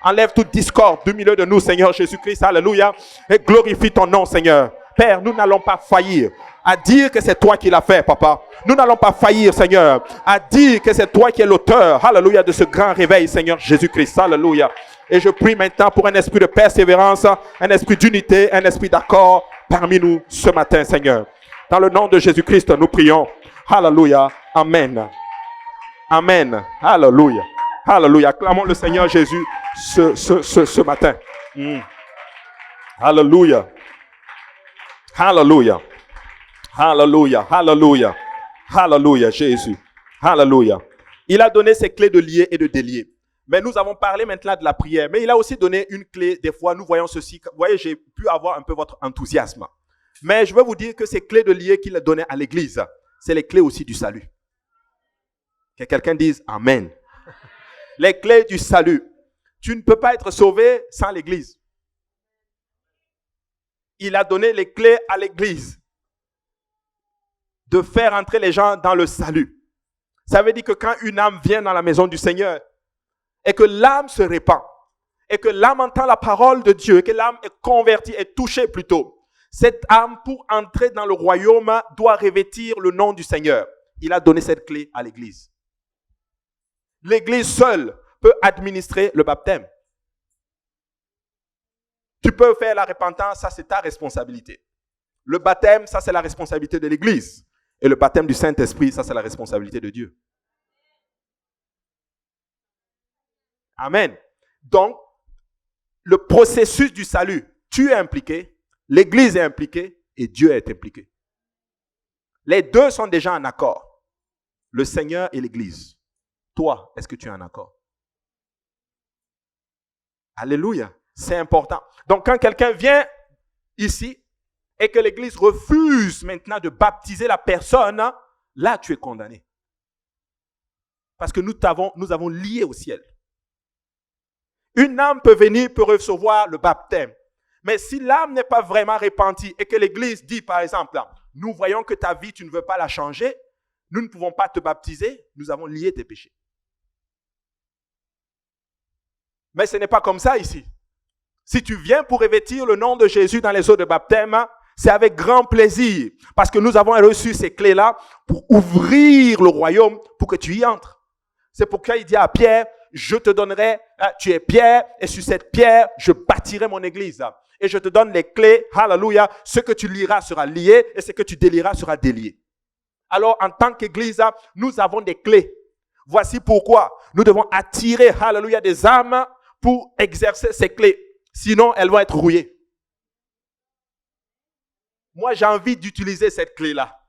Enlève toute discorde du milieu de nous, Seigneur Jésus-Christ, alléluia, et glorifie ton nom, Seigneur. Père, nous n'allons pas faillir à dire que c'est toi qui l'as fait, papa. Nous n'allons pas faillir, Seigneur, à dire que c'est toi qui es l'auteur, alléluia, de ce grand réveil, Seigneur Jésus-Christ, alléluia. Et je prie maintenant pour un esprit de persévérance, un esprit d'unité, un esprit d'accord parmi nous ce matin, Seigneur. Dans le nom de Jésus-Christ, nous prions. Alléluia. Amen. Amen. Alléluia. Alléluia. Acclamons le Seigneur Jésus ce matin. Alléluia. Alléluia. Alléluia. Alléluia. Alléluia, Jésus. Alléluia. Il a donné ses clés de lier et de délier. Mais nous avons parlé maintenant de la prière. Mais il a aussi donné une clé. Des fois, nous voyons ceci. Vous voyez, j'ai pu avoir un peu votre enthousiasme. Mais je veux vous dire que ces clés de lier qu'il a données à l'église, c'est les clés aussi du salut. Que quelqu'un dise Amen. Les clés du salut. Tu ne peux pas être sauvé sans l'église. Il a donné les clés à l'église de faire entrer les gens dans le salut. Ça veut dire que quand une âme vient dans la maison du Seigneur et que l'âme se répand et que l'âme entend la parole de Dieu et que l'âme est convertie, est touchée plutôt, cette âme pour entrer dans le royaume doit revêtir le nom du Seigneur. Il a donné cette clé à l'église. L'église seule peut administrer le baptême. Tu peux faire la repentance, ça c'est ta responsabilité. Le baptême, ça c'est la responsabilité de l'église. Et le baptême du Saint-Esprit, ça c'est la responsabilité de Dieu. Amen. Donc, le processus du salut, tu es impliqué, l'église est impliquée et Dieu est impliqué. Les deux sont déjà en accord. Le Seigneur et l'église. Toi, est-ce que tu es en accord? Alléluia. C'est important. Donc, quand quelqu'un vient ici et que l'Église refuse maintenant de baptiser la personne, là, tu es condamné. Parce que nous avons lié au ciel. Une âme peut venir, peut recevoir le baptême. Mais si l'âme n'est pas vraiment repentie et que l'Église dit, par exemple, nous voyons que ta vie, tu ne veux pas la changer, nous ne pouvons pas te baptiser, nous avons lié tes péchés. Mais ce n'est pas comme ça ici. Si tu viens pour revêtir le nom de Jésus dans les eaux de baptême, c'est avec grand plaisir. Parce que nous avons reçu ces clés-là pour ouvrir le royaume pour que tu y entres. C'est pourquoi il dit à Pierre, je te donnerai, tu es Pierre, et sur cette pierre, je bâtirai mon église. Et je te donne les clés, hallelujah, ce que tu liras sera lié, et ce que tu délieras sera délié. Alors, en tant qu'église, nous avons des clés. Voici pourquoi nous devons attirer, hallelujah, des âmes pour exercer ces clés. Sinon, elles vont être rouillées. Moi, j'ai envie d'utiliser cette clé-là.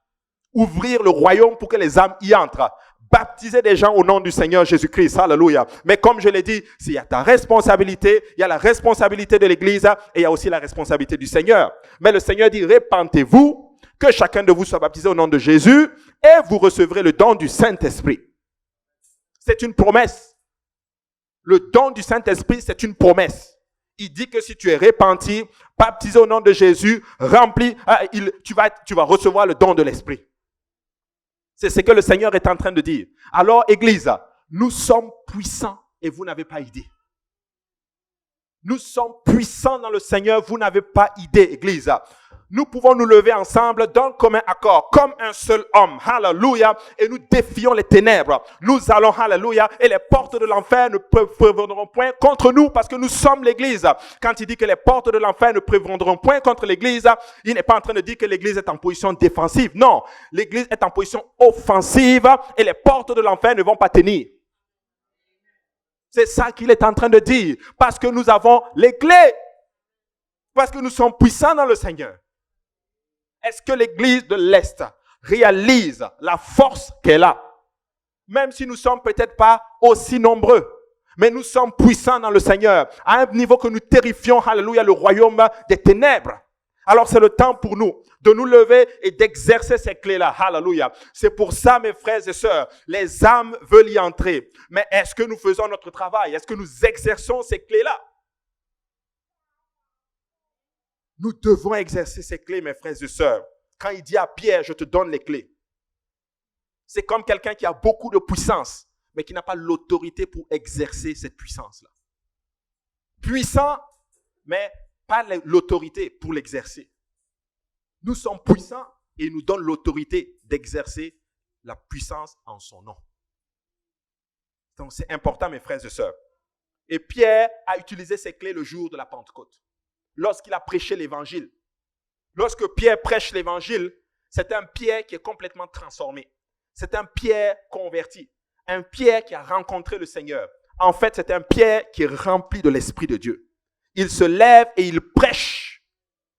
Ouvrir le royaume pour que les âmes y entrent. Baptiser des gens au nom du Seigneur Jésus-Christ. Alléluia. Mais comme je l'ai dit, il y a ta responsabilité, il y a la responsabilité de l'Église et il y a aussi la responsabilité du Seigneur. Mais le Seigneur dit, répentez-vous, que chacun de vous soit baptisé au nom de Jésus et vous recevrez le don du Saint-Esprit. C'est une promesse. Le don du Saint-Esprit, c'est une promesse. Il dit que si tu es repenti, baptisé au nom de Jésus, rempli, tu vas recevoir le don de l'Esprit. C'est ce que le Seigneur est en train de dire. Alors, Église, nous sommes puissants et vous n'avez pas idée. Nous sommes puissants dans le Seigneur, vous n'avez pas idée, Église. Nous pouvons nous lever ensemble d'un commun accord, comme un seul homme, hallelujah, et nous défions les ténèbres. Nous allons, hallelujah, et les portes de l'enfer ne prévaudront point contre nous, parce que nous sommes l'Église. Quand il dit que les portes de l'enfer ne prévaudront point contre l'Église, il n'est pas en train de dire que l'Église est en position défensive. Non, l'Église est en position offensive, et les portes de l'enfer ne vont pas tenir. C'est ça qu'il est en train de dire, parce que nous avons les clés, parce que nous sommes puissants dans le Seigneur. Est-ce que l'Église de l'Est réalise la force qu'elle a? Même si nous ne sommes peut-être pas aussi nombreux, mais nous sommes puissants dans le Seigneur, à un niveau que nous terrifions, hallelujah, le royaume des ténèbres. Alors c'est le temps pour nous de nous lever et d'exercer ces clés-là, hallelujah. C'est pour ça, mes frères et sœurs, les âmes veulent y entrer. Mais est-ce que nous faisons notre travail? Est-ce que nous exerçons ces clés-là? Nous devons exercer ces clés, mes frères et sœurs. Quand il dit à Pierre, je te donne les clés. C'est comme quelqu'un qui a beaucoup de puissance, mais qui n'a pas l'autorité pour exercer cette puissance-là. Puissant, mais pas l'autorité pour l'exercer. Nous sommes puissants et il nous donne l'autorité d'exercer la puissance en son nom. Donc c'est important, mes frères et sœurs. Et Pierre a utilisé ces clés le jour de la Pentecôte. Lorsqu'il a prêché l'évangile. Lorsque Pierre prêche l'évangile, c'est un Pierre qui est complètement transformé. C'est un Pierre converti. Un Pierre qui a rencontré le Seigneur. En fait, c'est un Pierre qui est rempli de l'Esprit de Dieu. Il se lève et il prêche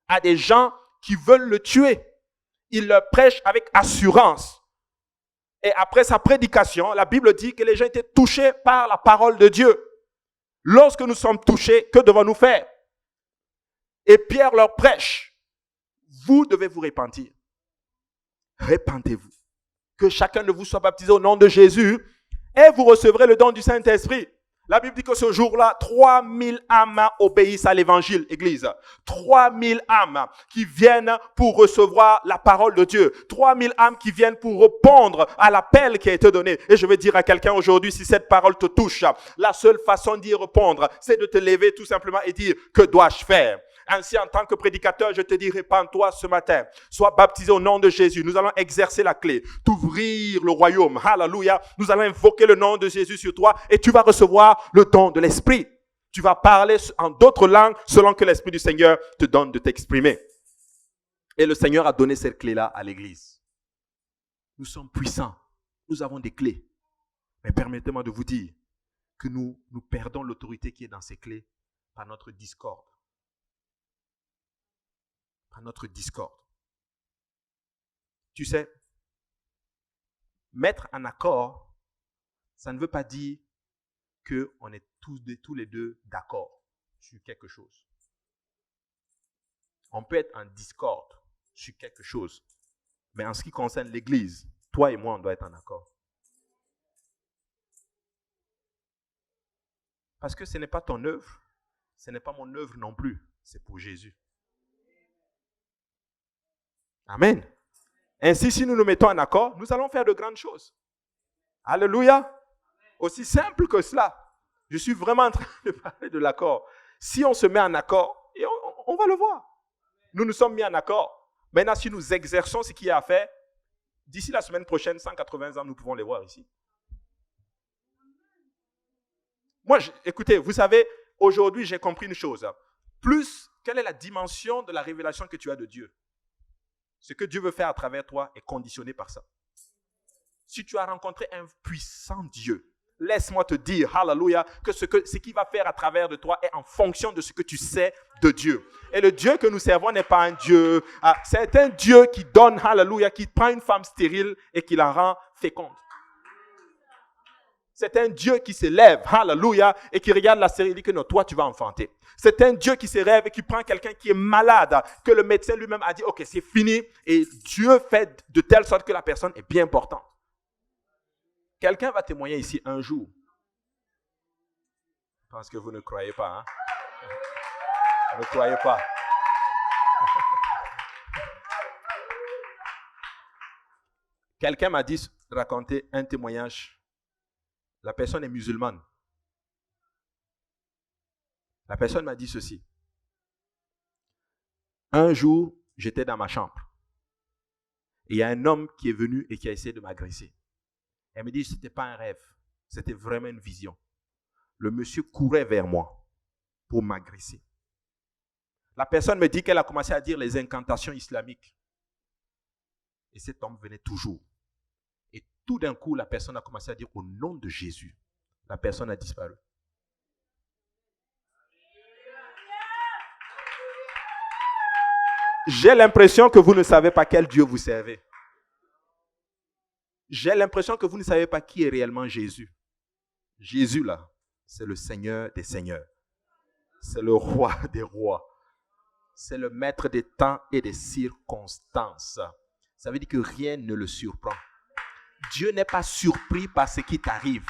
à des gens qui veulent le tuer. Il leur prêche avec assurance. Et après sa prédication, la Bible dit que les gens étaient touchés par la parole de Dieu. Lorsque nous sommes touchés, que devons-nous faire? Et Pierre leur prêche, vous devez vous repentir. Repentez-vous. Que chacun de vous soit baptisé au nom de Jésus et vous recevrez le don du Saint-Esprit. La Bible dit que ce jour-là, 3000 âmes obéissent à l'évangile, Église. 3000 âmes qui viennent pour recevoir la parole de Dieu. 3000 âmes qui viennent pour répondre à l'appel qui a été donné. Et je vais dire à quelqu'un aujourd'hui, si cette parole te touche, la seule façon d'y répondre, c'est de te lever tout simplement et dire, que dois-je faire? Ainsi, en tant que prédicateur, je te dis, répands-toi ce matin. Sois baptisé au nom de Jésus. Nous allons exercer la clé, t'ouvrir le royaume. Hallelujah. Nous allons invoquer le nom de Jésus sur toi et tu vas recevoir le don de l'Esprit. Tu vas parler en d'autres langues selon que l'Esprit du Seigneur te donne de t'exprimer. Et le Seigneur a donné cette clé-là à l'Église. Nous sommes puissants. Nous avons des clés. Mais permettez-moi de vous dire que nous perdons l'autorité qui est dans ces clés par notre discorde. À notre discorde. Tu sais, mettre en accord, ça ne veut pas dire qu'on est tous les deux d'accord. sur quelque chose. On peut être en discorde sur quelque chose. Mais en ce qui concerne l'Église, toi et moi, on doit être en accord. Parce que ce n'est pas ton œuvre, ce n'est pas mon œuvre non plus, c'est pour Jésus. Amen. Ainsi, si nous nous mettons en accord, nous allons faire de grandes choses. Alléluia. Aussi simple que cela. Je suis vraiment en train de parler de l'accord. Si on se met en accord, et on va le voir. Nous nous sommes mis en accord. Maintenant, si nous exerçons ce qu'il y a à faire, d'ici la semaine prochaine, 180 ans, nous pouvons les voir ici. Moi, écoutez, vous savez, aujourd'hui, j'ai compris une chose. Plus, quelle est la dimension de la révélation que tu as de Dieu? Ce que Dieu veut faire à travers toi est conditionné par ça. Si tu as rencontré un puissant Dieu, laisse-moi te dire, hallelujah, que ce qu'il va faire à travers de toi est en fonction de ce que tu sais de Dieu. Et le Dieu que nous servons n'est pas un Dieu, c'est un Dieu qui donne, hallelujah, qui prend une femme stérile et qui la rend féconde. C'est un Dieu qui se lève, hallelujah, et qui regarde la série et dit que non, toi tu vas enfanter. C'est un Dieu qui se rêve et qui prend quelqu'un qui est malade, que le médecin lui-même a dit, ok, c'est fini. Et Dieu fait de telle sorte que la personne est bien portante. Quelqu'un va témoigner ici un jour. Je pense que vous ne croyez pas. Hein? Vous ne croyez pas. Quelqu'un m'a dit, raconter un témoignage. La personne est musulmane. La personne m'a dit ceci. Un jour, j'étais dans ma chambre. Et il y a un homme qui est venu et qui a essayé de m'agresser. Elle me dit, ce n'était pas un rêve, c'était vraiment une vision. Le monsieur courait vers moi pour m'agresser. La personne me dit qu'elle a commencé à dire les incantations islamiques. Et cet homme venait toujours. Et tout d'un coup, la personne a commencé à dire au nom de Jésus. La personne a disparu. J'ai l'impression que vous ne savez pas quel Dieu vous servez. J'ai l'impression que vous ne savez pas qui est réellement Jésus. Jésus, là, c'est le Seigneur des Seigneurs. C'est le Roi des Rois. C'est le Maître des temps et des circonstances. Ça veut dire que rien ne le surprend. Dieu n'est pas surpris par ce qui t'arrive.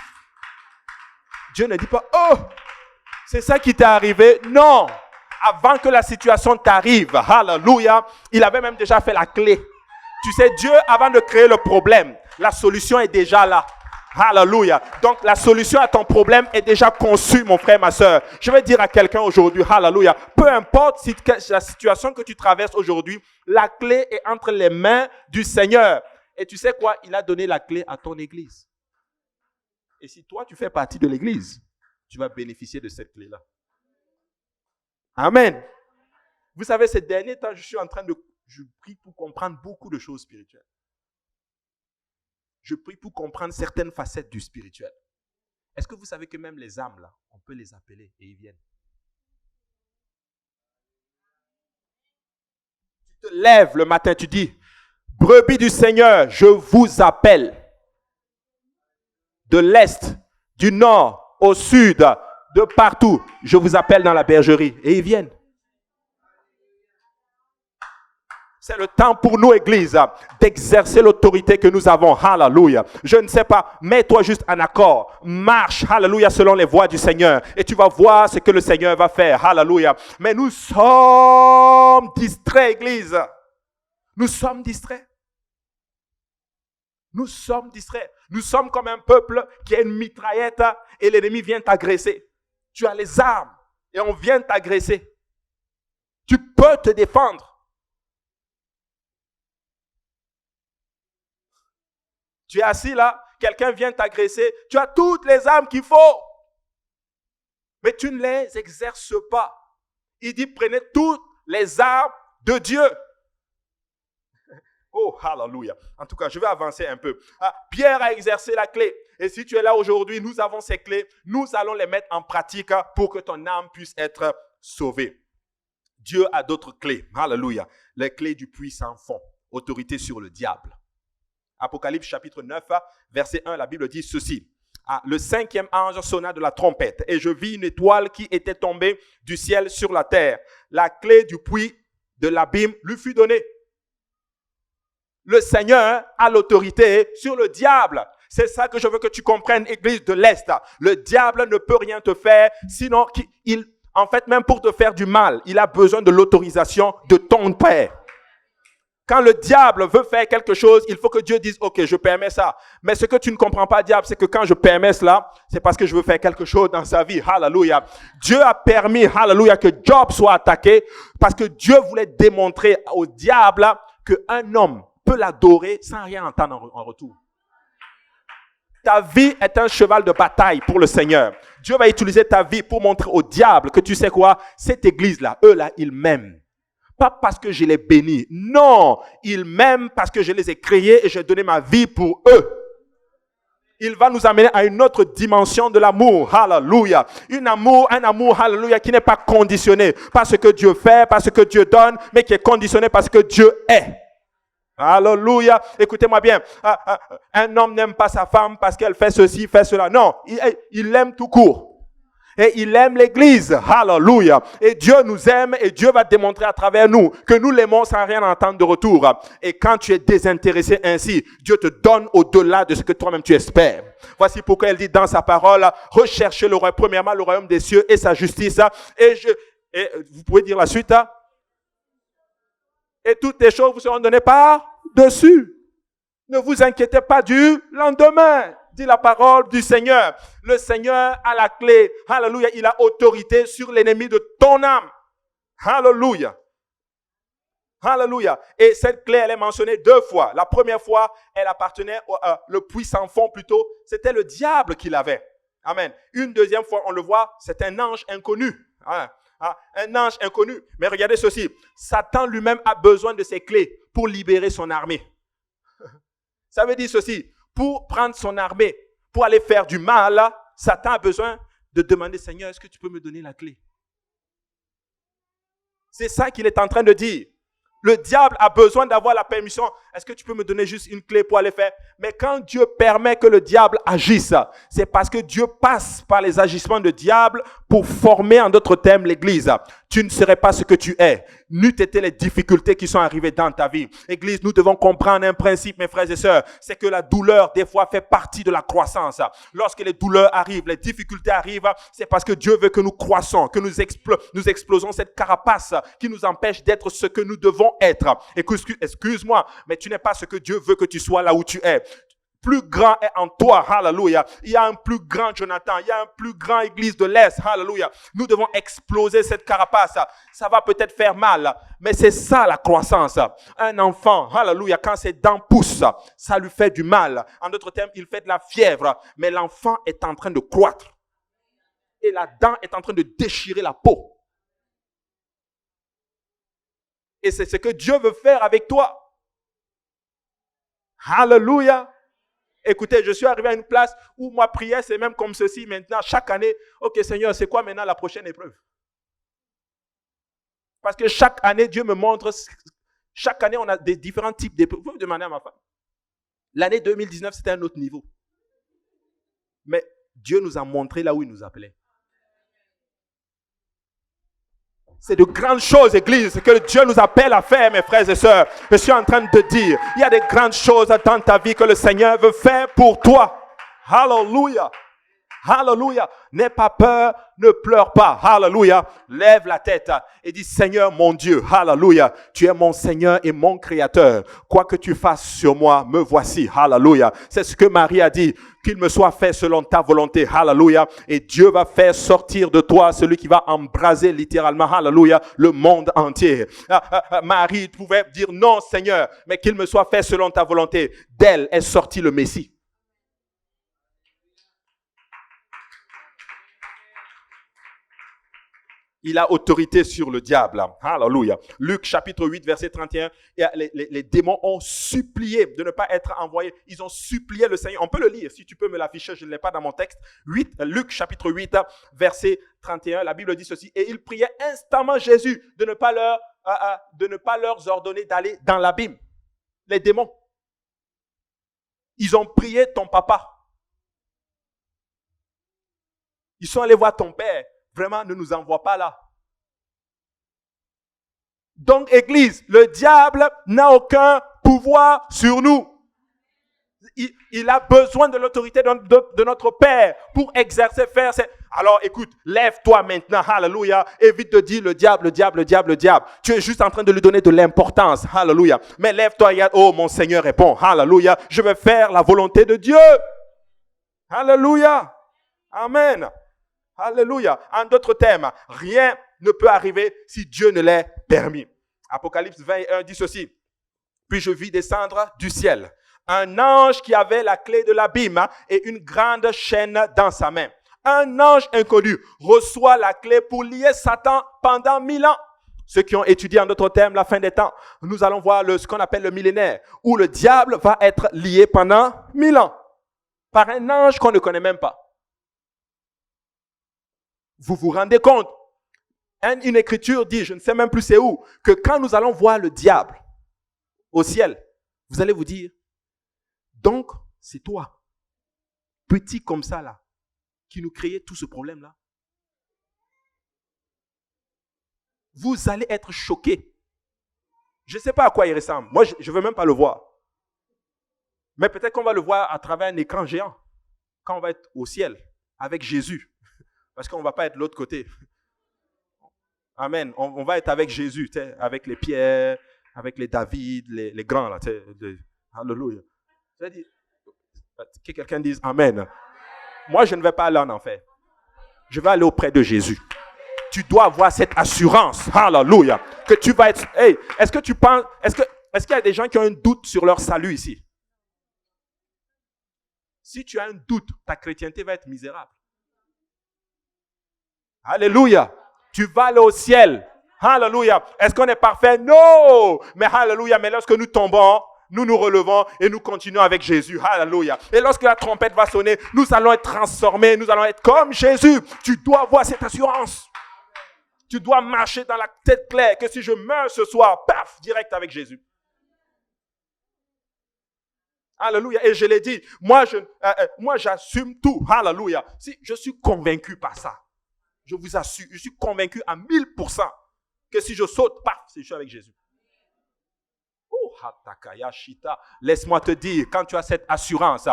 Dieu ne dit pas, oh, c'est ça qui t'est arrivé. Non, avant que la situation t'arrive, hallelujah, il avait même déjà fait la clé. Tu sais, Dieu, avant de créer le problème, la solution est déjà là. Hallelujah. Donc, la solution à ton problème est déjà conçue, mon frère, ma soeur. Je vais dire à quelqu'un aujourd'hui, hallelujah, peu importe la situation que tu traverses aujourd'hui, la clé est entre les mains du Seigneur. Et tu sais quoi? Il a donné la clé à ton église. Et si toi, tu fais partie de l'église, tu vas bénéficier de cette clé-là. Amen. Vous savez, ces derniers temps, je prie pour comprendre beaucoup de choses spirituelles. Je prie pour comprendre certaines facettes du spirituel. Est-ce que vous savez que même les âmes, là, on peut les appeler et ils viennent? Tu te lèves le matin, tu dis, brebis du Seigneur, je vous appelle. De l'est, du nord, au sud, de partout, je vous appelle dans la bergerie. Et ils viennent. C'est le temps pour nous, Église, d'exercer l'autorité que nous avons. Hallelujah. Je ne sais pas, mets-toi juste en accord. Marche, hallelujah, selon les voies du Seigneur. Et tu vas voir ce que le Seigneur va faire. Hallelujah. Mais nous sommes distraits, Église. Nous sommes distraits. Nous sommes distraits. Nous sommes comme un peuple qui a une mitraillette et l'ennemi vient t'agresser. Tu as les armes et on vient t'agresser. Tu peux te défendre. Tu es assis là, quelqu'un vient t'agresser, tu as toutes les armes qu'il faut. Mais tu ne les exerces pas. Il dit, prenez toutes les armes de Dieu. Oh, hallelujah. En tout cas, je vais avancer un peu. Pierre a exercé la clé. Et si tu es là aujourd'hui, nous avons ces clés. Nous allons les mettre en pratique pour que ton âme puisse être sauvée. Dieu a d'autres clés. Hallelujah. Les clés du puissant fond. Autorité sur le diable. Apocalypse chapitre 9, verset 1, la Bible dit ceci. Le 5e ange sonna de la trompette et je vis une étoile qui était tombée du ciel sur la terre. La clé du puits de l'abîme lui fut donnée. Le Seigneur a l'autorité sur le diable. C'est ça que je veux que tu comprennes, Église de l'Est. Le diable ne peut rien te faire, sinon en fait, même pour te faire du mal, il a besoin de l'autorisation de ton Père. Quand le diable veut faire quelque chose, il faut que Dieu dise, ok, je permets ça. Mais ce que tu ne comprends pas, diable, c'est que quand je permets cela, c'est parce que je veux faire quelque chose dans sa vie. Hallelujah. Dieu a permis, hallelujah, que Job soit attaqué parce que Dieu voulait démontrer au diable qu'un homme peut l'adorer sans rien entendre en retour. Ta vie est un cheval de bataille pour le Seigneur. Dieu va utiliser ta vie pour montrer au diable que tu sais quoi, cette église-là, eux-là, ils m'aiment. Pas parce que je les bénis. Non, ils m'aiment parce que je les ai créés et j'ai donné ma vie pour eux. Il va nous amener à une autre dimension de l'amour. Hallelujah. Un amour, hallelujah, qui n'est pas conditionné par ce que Dieu fait, par ce que Dieu donne, mais qui est conditionné parce que Dieu est. Alléluia. Écoutez-moi bien. Un homme n'aime pas sa femme parce qu'elle fait ceci, fait cela. Non, il l'aime tout court. Et il aime l'église. Alléluia. Et Dieu nous aime et Dieu va démontrer à travers nous que nous l'aimons sans rien entendre de retour. Et quand tu es désintéressé ainsi, Dieu te donne au-delà de ce que toi-même tu espères. Voici pourquoi elle dit dans sa parole, recherchez premièrement le royaume des cieux et sa justice. Et vous pouvez dire la suite. Et toutes les choses vous seront données par-dessus. Ne vous inquiétez pas du lendemain, dit la parole du Seigneur. Le Seigneur a la clé. Alléluia. Il a autorité sur l'ennemi de ton âme. Alléluia. Alléluia. Et cette clé, elle est mentionnée 2 fois. La première fois, elle appartenait le puissant fond plutôt. C'était le diable qui l'avait. Amen. Une deuxième fois, on le voit, c'est un ange inconnu. Un ange inconnu. Mais regardez ceci. Satan lui-même a besoin de ces clés pour libérer son armée. Ça veut dire ceci. Pour prendre son armée, pour aller faire du mal, Satan a besoin de demander, Seigneur, est-ce que tu peux me donner la clé? C'est ça qu'il est en train de dire. Le diable a besoin d'avoir la permission. Est-ce que tu peux me donner juste une clé pour aller faire? Mais quand Dieu permet que le diable agisse, c'est parce que Dieu passe par les agissements de diable pour former, en d'autres termes, l'église. Tu ne serais pas ce que tu es. N'eût été les difficultés qui sont arrivées dans ta vie. Église, nous devons comprendre un principe, mes frères et sœurs. C'est que la douleur, des fois, fait partie de la croissance. Lorsque les douleurs arrivent, les difficultés arrivent, c'est parce que Dieu veut que nous croissons, que nous explosons cette carapace qui nous empêche d'être ce que nous devons être. Excuse-moi, mais tu n'es pas ce que Dieu veut que tu sois là où tu es. Plus grand est en toi, hallelujah. Il y a un plus grand Jonathan, il y a un plus grand église de l'Est, hallelujah. Nous devons exploser cette carapace. Ça va peut-être faire mal, mais c'est ça la croissance. Un enfant, hallelujah, quand ses dents poussent, ça lui fait du mal. En d'autres termes, il fait de la fièvre, mais l'enfant est en train de croître. Et la dent est en train de déchirer la peau. Et c'est ce que Dieu veut faire avec toi. Hallelujah. Écoutez, je suis arrivé à une place où ma prière, c'est même comme ceci maintenant. Chaque année, ok Seigneur, c'est quoi maintenant la prochaine épreuve? Parce que chaque année, Dieu me montre, chaque année, on a des différents types d'épreuves. Vous pouvez me demander à ma femme. L'année 2019, c'était un autre niveau. Mais Dieu nous a montré là où il nous appelait. C'est de grandes choses, Église, que Dieu nous appelle à faire, mes frères et sœurs. Je suis en train de te dire, il y a des grandes choses dans ta vie que le Seigneur veut faire pour toi. Hallelujah. Hallelujah. N'aie pas peur, ne pleure pas. Hallelujah. Lève la tête et dis, Seigneur mon Dieu, hallelujah. Tu es mon Seigneur et mon Créateur. Quoi que tu fasses sur moi, me voici. Hallelujah. C'est ce que Marie a dit. Qu'il me soit fait selon ta volonté. Hallelujah. Et Dieu va faire sortir de toi celui qui va embraser littéralement, hallelujah, le monde entier. Marie pouvait dire non, Seigneur, mais qu'il me soit fait selon ta volonté. D'elle est sorti le Messie. Il a autorité sur le diable. Alléluia. Luc chapitre 8, verset 31. Les démons ont supplié de ne pas être envoyés. Ils ont supplié le Seigneur. On peut le lire, si tu peux me l'afficher, je ne l'ai pas dans mon texte. Luc chapitre 8, verset 31. La Bible dit ceci. Et ils priaient instamment Jésus de ne pas leur ordonner d'aller dans l'abîme. Les démons. Ils ont prié ton papa. Ils sont allés voir ton père. Vraiment, ne nous envoie pas là. Donc, Église, le diable n'a aucun pouvoir sur nous. Il a besoin de l'autorité de notre Père pour exercer, faire. Alors écoute, lève-toi maintenant, hallelujah, évite de dire le diable, le diable, le diable, le diable. Tu es juste en train de lui donner de l'importance, hallelujah. Mais lève-toi et regarde, oh mon Seigneur est bon, hallelujah. Je vais faire la volonté de Dieu. Hallelujah. Amen. Hallelujah. En d'autres termes, rien ne peut arriver si Dieu ne l'ait permis. Apocalypse 21 dit ceci. Puis je vis descendre du ciel un ange qui avait la clé de l'abîme et une grande chaîne dans sa main. Un ange inconnu reçoit la clé pour lier Satan pendant 1000 ans. Ceux qui ont étudié en d'autres termes la fin des temps, nous allons voir ce qu'on appelle le millénaire, où le diable va être lié pendant 1000 ans par un ange qu'on ne connaît même pas. Vous vous rendez compte? Une écriture dit, je ne sais même plus c'est où, que quand nous allons voir le diable au ciel, vous allez vous dire, donc c'est toi, petit comme ça là, qui nous créait tout ce problème-là. Vous allez être choqués. Je ne sais pas à quoi il ressemble. Moi, je ne veux même pas le voir. Mais peut-être qu'on va le voir à travers un écran géant, quand on va être au ciel, avec Jésus. Parce qu'on ne va pas être de l'autre côté. Amen. On va être avec Jésus, avec les Pierre, avec les David, les grands. Là, Alléluia. C'est-à-dire, que quelqu'un dise Amen. Moi, je ne vais pas aller en enfer. Je vais aller auprès de Jésus. Tu dois avoir cette assurance. Alléluia. Que tu vas être... Hey, est-ce que tu penses... Est-ce qu'il y a des gens qui ont un doute sur leur salut ici? Si tu as un doute, ta chrétienté va être misérable. Alléluia. Tu vas aller au ciel. Alléluia. Est-ce qu'on est parfait? Non. Mais alléluia. Mais lorsque nous tombons, nous nous relevons et nous continuons avec Jésus. Alléluia. Et lorsque la trompette va sonner, nous allons être transformés. Nous allons être comme Jésus. Tu dois avoir cette assurance. Tu dois marcher dans la tête claire que si je meurs ce soir, paf, direct avec Jésus. Alléluia. Et je l'ai dit, moi j'assume tout. Alléluia. Si je suis convaincu par ça. Je vous assure, je suis convaincu à 1000% que si je saute, paf, je suis avec Jésus. Laisse-moi te dire, quand tu as cette assurance,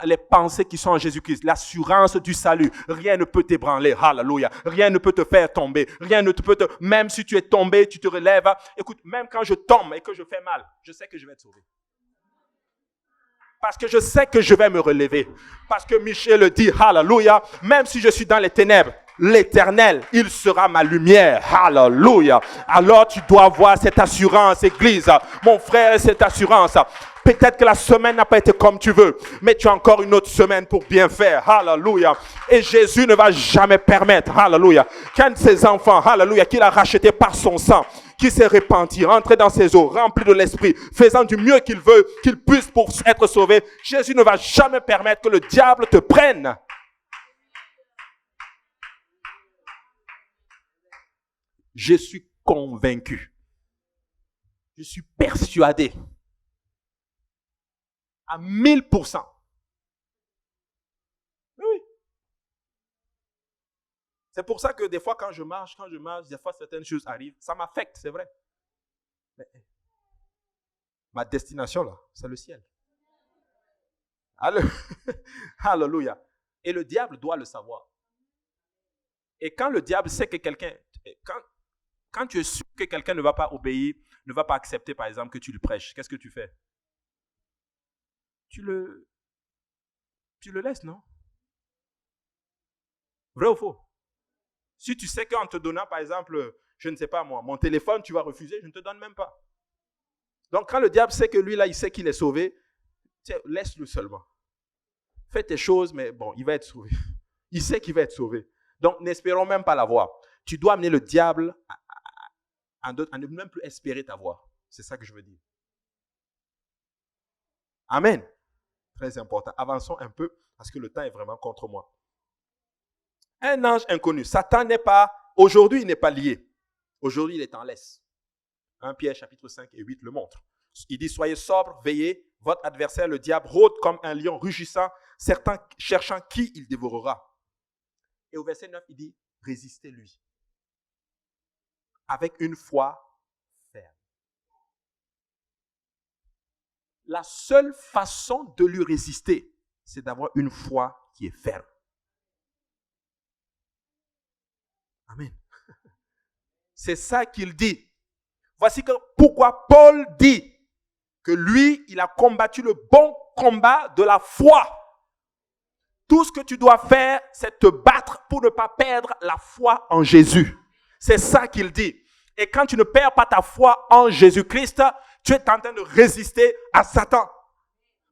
les pensées qui sont en Jésus-Christ, l'assurance du salut, rien ne peut t'ébranler. Alléluia. Rien ne peut te faire tomber. Rien ne peut te... Même si tu es tombé, tu te relèves. Écoute, même quand je tombe et que je fais mal, je sais que je vais être sauvé. Parce que je sais que je vais me relever. Parce que Michel le dit, Alléluia, même si je suis dans les ténèbres, l'Éternel, il sera ma lumière. Alléluia. Alors tu dois avoir cette assurance, Église. Mon frère, cette assurance. Peut-être que la semaine n'a pas été comme tu veux, mais tu as encore une autre semaine pour bien faire. Alléluia. Et Jésus ne va jamais permettre, alléluia, qu'un de ses enfants, alléluia, qu'il a racheté par son sang, qui s'est repenti, rentré dans ses eaux, rempli de l'esprit, faisant du mieux qu'il veut, qu'il puisse pour être sauvé. Jésus ne va jamais permettre que le diable te prenne. Je suis convaincu. Je suis persuadé. À 1000%. Oui. C'est pour ça que des fois quand je marche, des fois certaines choses arrivent. Ça m'affecte, c'est vrai. Mais ma destination là, c'est le ciel. Alléluia. Et le diable doit le savoir. Et quand le diable sait que quelqu'un... Quand tu es sûr que quelqu'un ne va pas obéir, ne va pas accepter, par exemple, que tu lui prêches, qu'est-ce que tu fais? Tu le laisses, non? Vrai ou faux? Si tu sais qu'en te donnant, par exemple, je ne sais pas moi, mon téléphone, tu vas refuser, je ne te donne même pas. Donc, quand le diable sait que lui, là, il sait qu'il est sauvé, laisse-le seulement. Fais tes choses, mais bon, il va être sauvé. Il sait qu'il va être sauvé. Donc, n'espérons même pas l'avoir. Tu dois amener le diable à ne même plus espérer t'avoir. C'est ça que je veux dire. Amen. Très important. Avançons un peu parce que le temps est vraiment contre moi. Un ange inconnu. Satan n'est pas, aujourd'hui, il n'est pas lié. Aujourd'hui, il est en laisse. 1 Pierre chapitre 5 et 8 le montre. Il dit, soyez sobres, veillez. Votre adversaire, le diable, rôde comme un lion rugissant, certains cherchant qui il dévorera. Et au verset 9, il dit, résistez-lui. Avec une foi ferme. La seule façon de lui résister, c'est d'avoir une foi qui est ferme. Amen. C'est ça qu'il dit. Voici pourquoi Paul dit que lui, il a combattu le bon combat de la foi. Tout ce que tu dois faire, c'est te battre pour ne pas perdre la foi en Jésus. C'est ça qu'il dit. Et quand tu ne perds pas ta foi en Jésus-Christ, tu es en train de résister à Satan.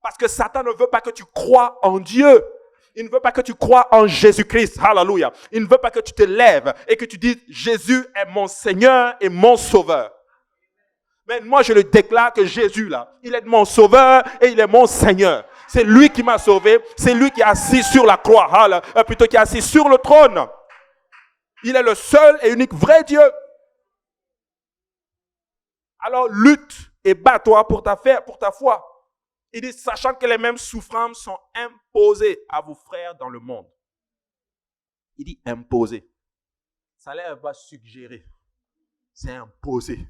Parce que Satan ne veut pas que tu crois en Dieu. Il ne veut pas que tu crois en Jésus-Christ. Alléluia. Il ne veut pas que tu te lèves et que tu dises Jésus est mon Seigneur et mon Sauveur. Mais moi, je le déclare que Jésus, là, il est mon Sauveur et il est mon Seigneur. C'est lui qui m'a sauvé. C'est lui qui est assis sur la croix. Plutôt qui est assis sur le trône. Il est le seul et unique vrai Dieu. Alors, lutte et bats-toi pour ta foi. Il dit, sachant que les mêmes souffrances sont imposées à vos frères dans le monde. Il dit imposées. Ça ne l'air pas suggéré. C'est imposé.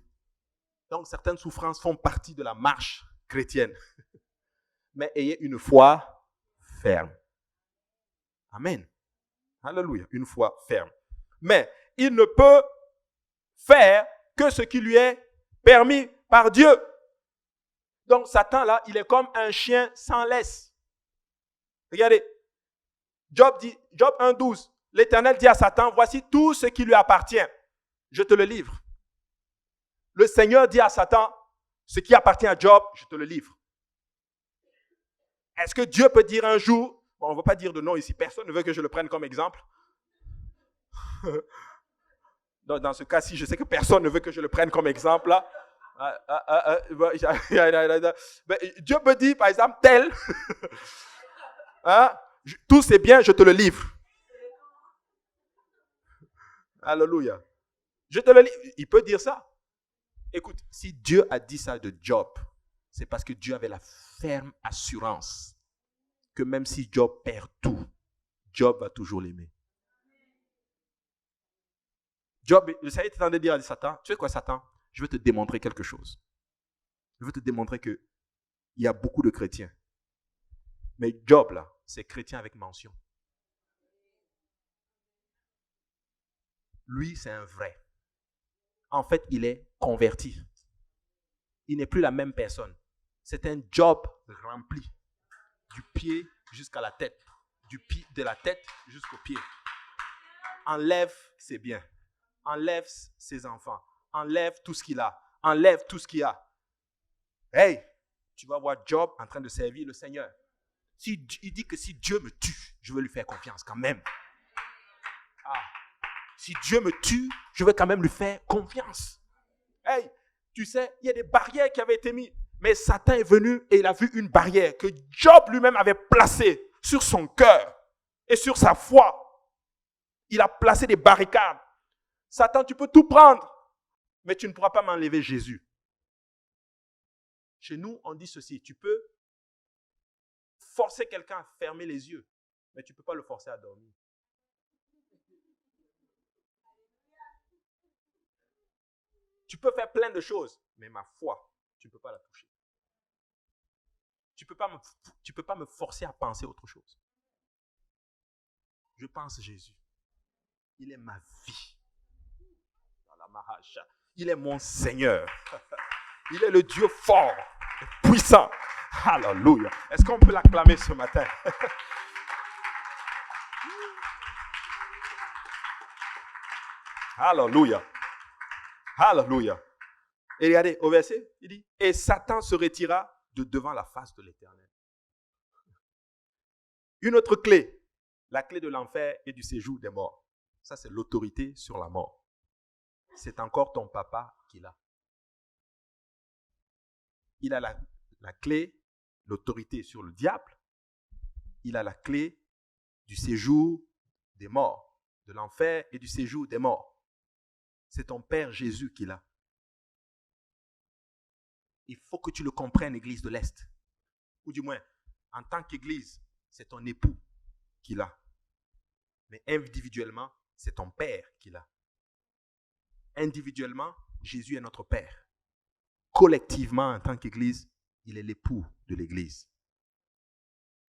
Donc, certaines souffrances font partie de la marche chrétienne. Mais ayez une foi ferme. Amen. Alléluia. Une foi ferme. Mais il ne peut faire que ce qui lui est permis par Dieu. Donc, Satan, là, il est comme un chien sans laisse. Regardez. Job 1,12. L'Éternel dit à Satan, voici tout ce qui lui appartient. Je te le livre. Le Seigneur dit à Satan, ce qui appartient à Job, je te le livre. Est-ce que Dieu peut dire un jour, bon, on ne va pas dire de nom ici, personne ne veut que je le prenne comme exemple. Dans ce cas-ci, je sais que personne ne veut que je le prenne comme exemple. Là. Dieu peut dire, par exemple, tel, tout c'est bien, je te le livre. Alléluia. Je te le livre. Il peut dire ça. Écoute, si Dieu a dit ça de Job, c'est parce que Dieu avait la ferme assurance que même si Job perd tout, Job va toujours l'aimer. Job, le Seigneur est en train de dire à Satan, tu sais quoi Satan? Je veux te démontrer quelque chose. Je veux te démontrer qu'il y a beaucoup de chrétiens. Mais Job, là, c'est chrétien avec mention. Lui, c'est un vrai. En fait, il est converti. Il n'est plus la même personne. C'est un Job rempli. Du pied jusqu'à la tête. De la tête jusqu'au pied. Enlève ses biens. Enlève ses enfants. Enlève tout ce qu'il a. Enlève tout ce qu'il a. Hey, tu vas voir Job en train de servir le Seigneur. Il dit que si Dieu me tue, je vais lui faire confiance quand même. Si Dieu me tue, je vais quand même lui faire confiance. Hey, tu sais, il y a des barrières qui avaient été mises. Mais Satan est venu et il a vu une barrière que Job lui-même avait placée sur son cœur et sur sa foi. Il a placé des barricades. Satan, tu peux tout prendre, mais tu ne pourras pas m'enlever Jésus. Chez nous, on dit ceci, tu peux forcer quelqu'un à fermer les yeux, mais tu ne peux pas le forcer à dormir. Tu peux faire plein de choses, mais ma foi, tu ne peux pas la toucher. Tu ne peux pas me forcer à penser autre chose. Je pense Jésus. Il est ma vie. Il est mon Seigneur. Il est le Dieu fort, puissant. Alléluia. Est-ce qu'on peut l'acclamer ce matin? Alléluia. Alléluia. Et regardez, au verset, il dit, et Satan se retira de devant la face de l'Éternel. Une autre clé, la clé de l'enfer et du séjour des morts. Ça, c'est l'autorité sur la mort. C'est encore ton papa qui l'a. Il a la clé, l'autorité sur le diable. Il a la clé du séjour des morts, de l'enfer et du séjour des morts. C'est ton Père Jésus qui l'a. Il faut que tu le comprennes, Église de l'Est. Ou du moins, en tant qu'Église, c'est ton époux qui l'a. Mais individuellement, c'est ton Père qui l'a. Individuellement, Jésus est notre Père. Collectivement, en tant qu'Église, il est l'époux de l'Église.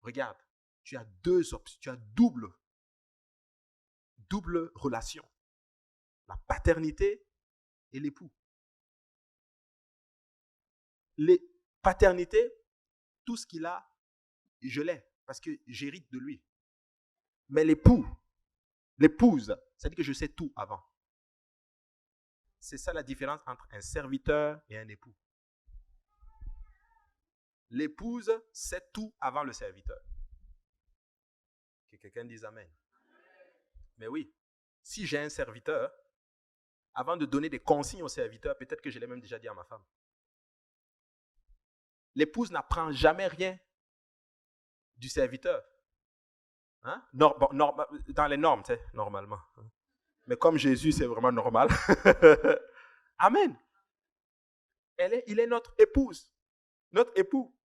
Regarde, tu as deux options, tu as double relation. La paternité et l'époux. Les paternités, tout ce qu'il a, je l'ai, parce que j'hérite de lui. Mais l'épouse, ça dit que je sais tout avant. C'est ça la différence entre un serviteur et un époux. L'épouse sait tout avant le serviteur. Que quelqu'un dise amen. Mais oui, si j'ai un serviteur, avant de donner des consignes au serviteur, peut-être que je l'ai même déjà dit à ma femme. L'épouse n'apprend jamais rien du serviteur. Hein? Dans les normes, tu sais, normalement. Mais comme Jésus, c'est vraiment normal. Amen. Il est notre épouse, notre époux.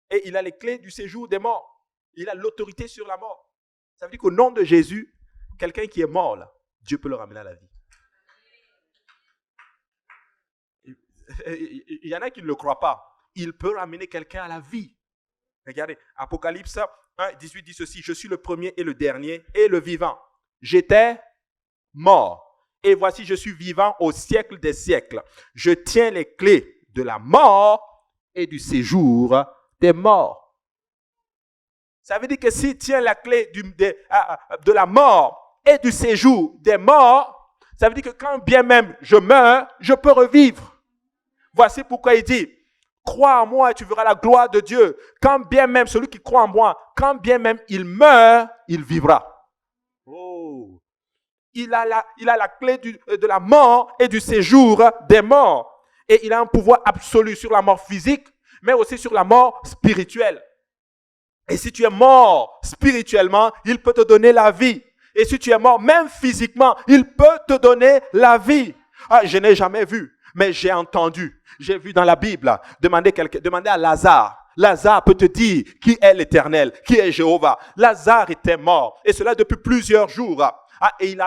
Et il a les clés du séjour des morts. Il a l'autorité sur la mort. Ça veut dire qu'au nom de Jésus, quelqu'un qui est mort, là, Dieu peut le ramener à la vie. Il y en a qui ne le croient pas. Il peut ramener quelqu'un à la vie. Regardez, Apocalypse 1, 18 dit ceci: je suis le premier et le dernier et le vivant. J'étais mort. Et voici, je suis vivant au siècle des siècles. Je tiens les clés de la mort et du séjour des morts. Ça veut dire que s'il tient la clé de la mort et du séjour des morts, ça veut dire que quand bien même je meurs, je peux revivre. Voici pourquoi il dit: crois en moi et tu verras la gloire de Dieu. Quand bien même celui qui croit en moi, quand bien même il meurt, il vivra. Oh. Il a la clé de la mort et du séjour des morts. Et il a un pouvoir absolu sur la mort physique, mais aussi sur la mort spirituelle. Et si tu es mort spirituellement, il peut te donner la vie. Et si tu es mort même physiquement, il peut te donner la vie. Ah, je n'ai jamais vu, mais j'ai entendu. J'ai vu dans la Bible, demander à Lazare. Lazare peut te dire qui est l'Éternel, qui est Jéhovah. Lazare était mort, et cela depuis plusieurs jours. Ah, et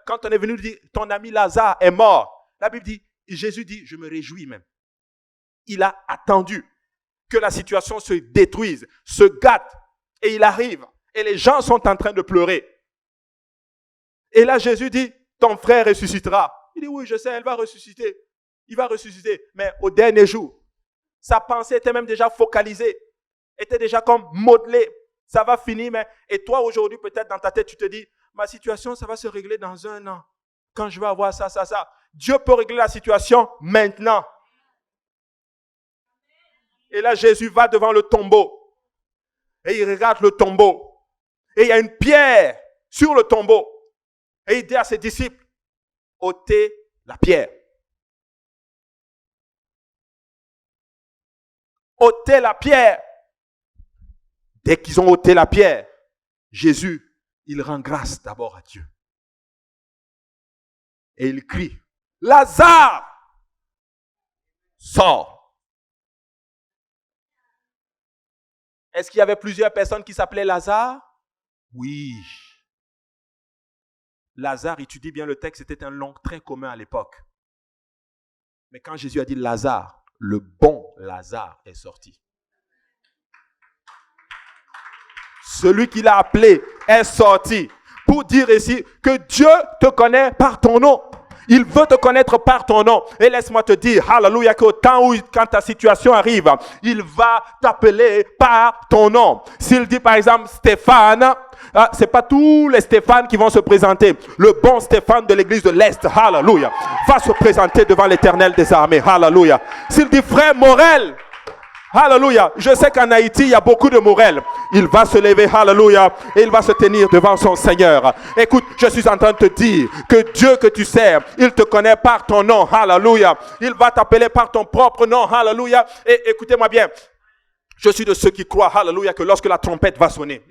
quand on est venu dire, ton ami Lazare est mort, la Bible dit, Jésus dit, je me réjouis même. Il a attendu que la situation se détruise, se gâte, et il arrive. Et les gens sont en train de pleurer. Et là, Jésus dit, ton frère ressuscitera. Il dit, oui, je sais, elle va ressusciter. Il va ressusciter. Mais au dernier jour, sa pensée était même déjà focalisée, était déjà comme modelée. Ça va finir, mais... Et toi, aujourd'hui, peut-être dans ta tête, tu te dis, ma situation, ça va se régler dans 1 an. Quand je vais avoir ça. Dieu peut régler la situation maintenant. Et là, Jésus va devant le tombeau. Et il regarde le tombeau. Et il y a une pierre sur le tombeau. Et il dit à ses disciples, ôtez la pierre. Ôtez la pierre. Dès qu'ils ont ôté la pierre, Jésus, il rend grâce d'abord à Dieu. Et il crie, Lazare, sors. Est-ce qu'il y avait plusieurs personnes qui s'appelaient Lazare? Oui. Lazare, étudie bien le texte, c'était un nom très commun à l'époque. Mais quand Jésus a dit Lazare, le bon Lazare est sorti. Celui qu'il a appelé est sorti pour dire ici que Dieu te connaît par ton nom. Il veut te connaître par ton nom. Et laisse-moi te dire, hallelujah, qu'au temps où, quand ta situation arrive, il va t'appeler par ton nom. S'il dit par exemple Stéphane, c'est pas tous les Stéphane qui vont se présenter. Le bon Stéphane de l'église de l'Est, hallelujah, va se présenter devant l'Éternel des armées, hallelujah. S'il dit frère Morel, hallelujah, je sais qu'en Haïti, il y a beaucoup de Morel. Il va se lever, hallelujah, et il va se tenir devant son Seigneur. Écoute, je suis en train de te dire que Dieu que tu sers, il te connaît par ton nom, hallelujah. Il va t'appeler par ton propre nom, hallelujah. Et écoutez-moi bien, Je suis de ceux qui croient, hallelujah, que lorsque la trompette va sonner,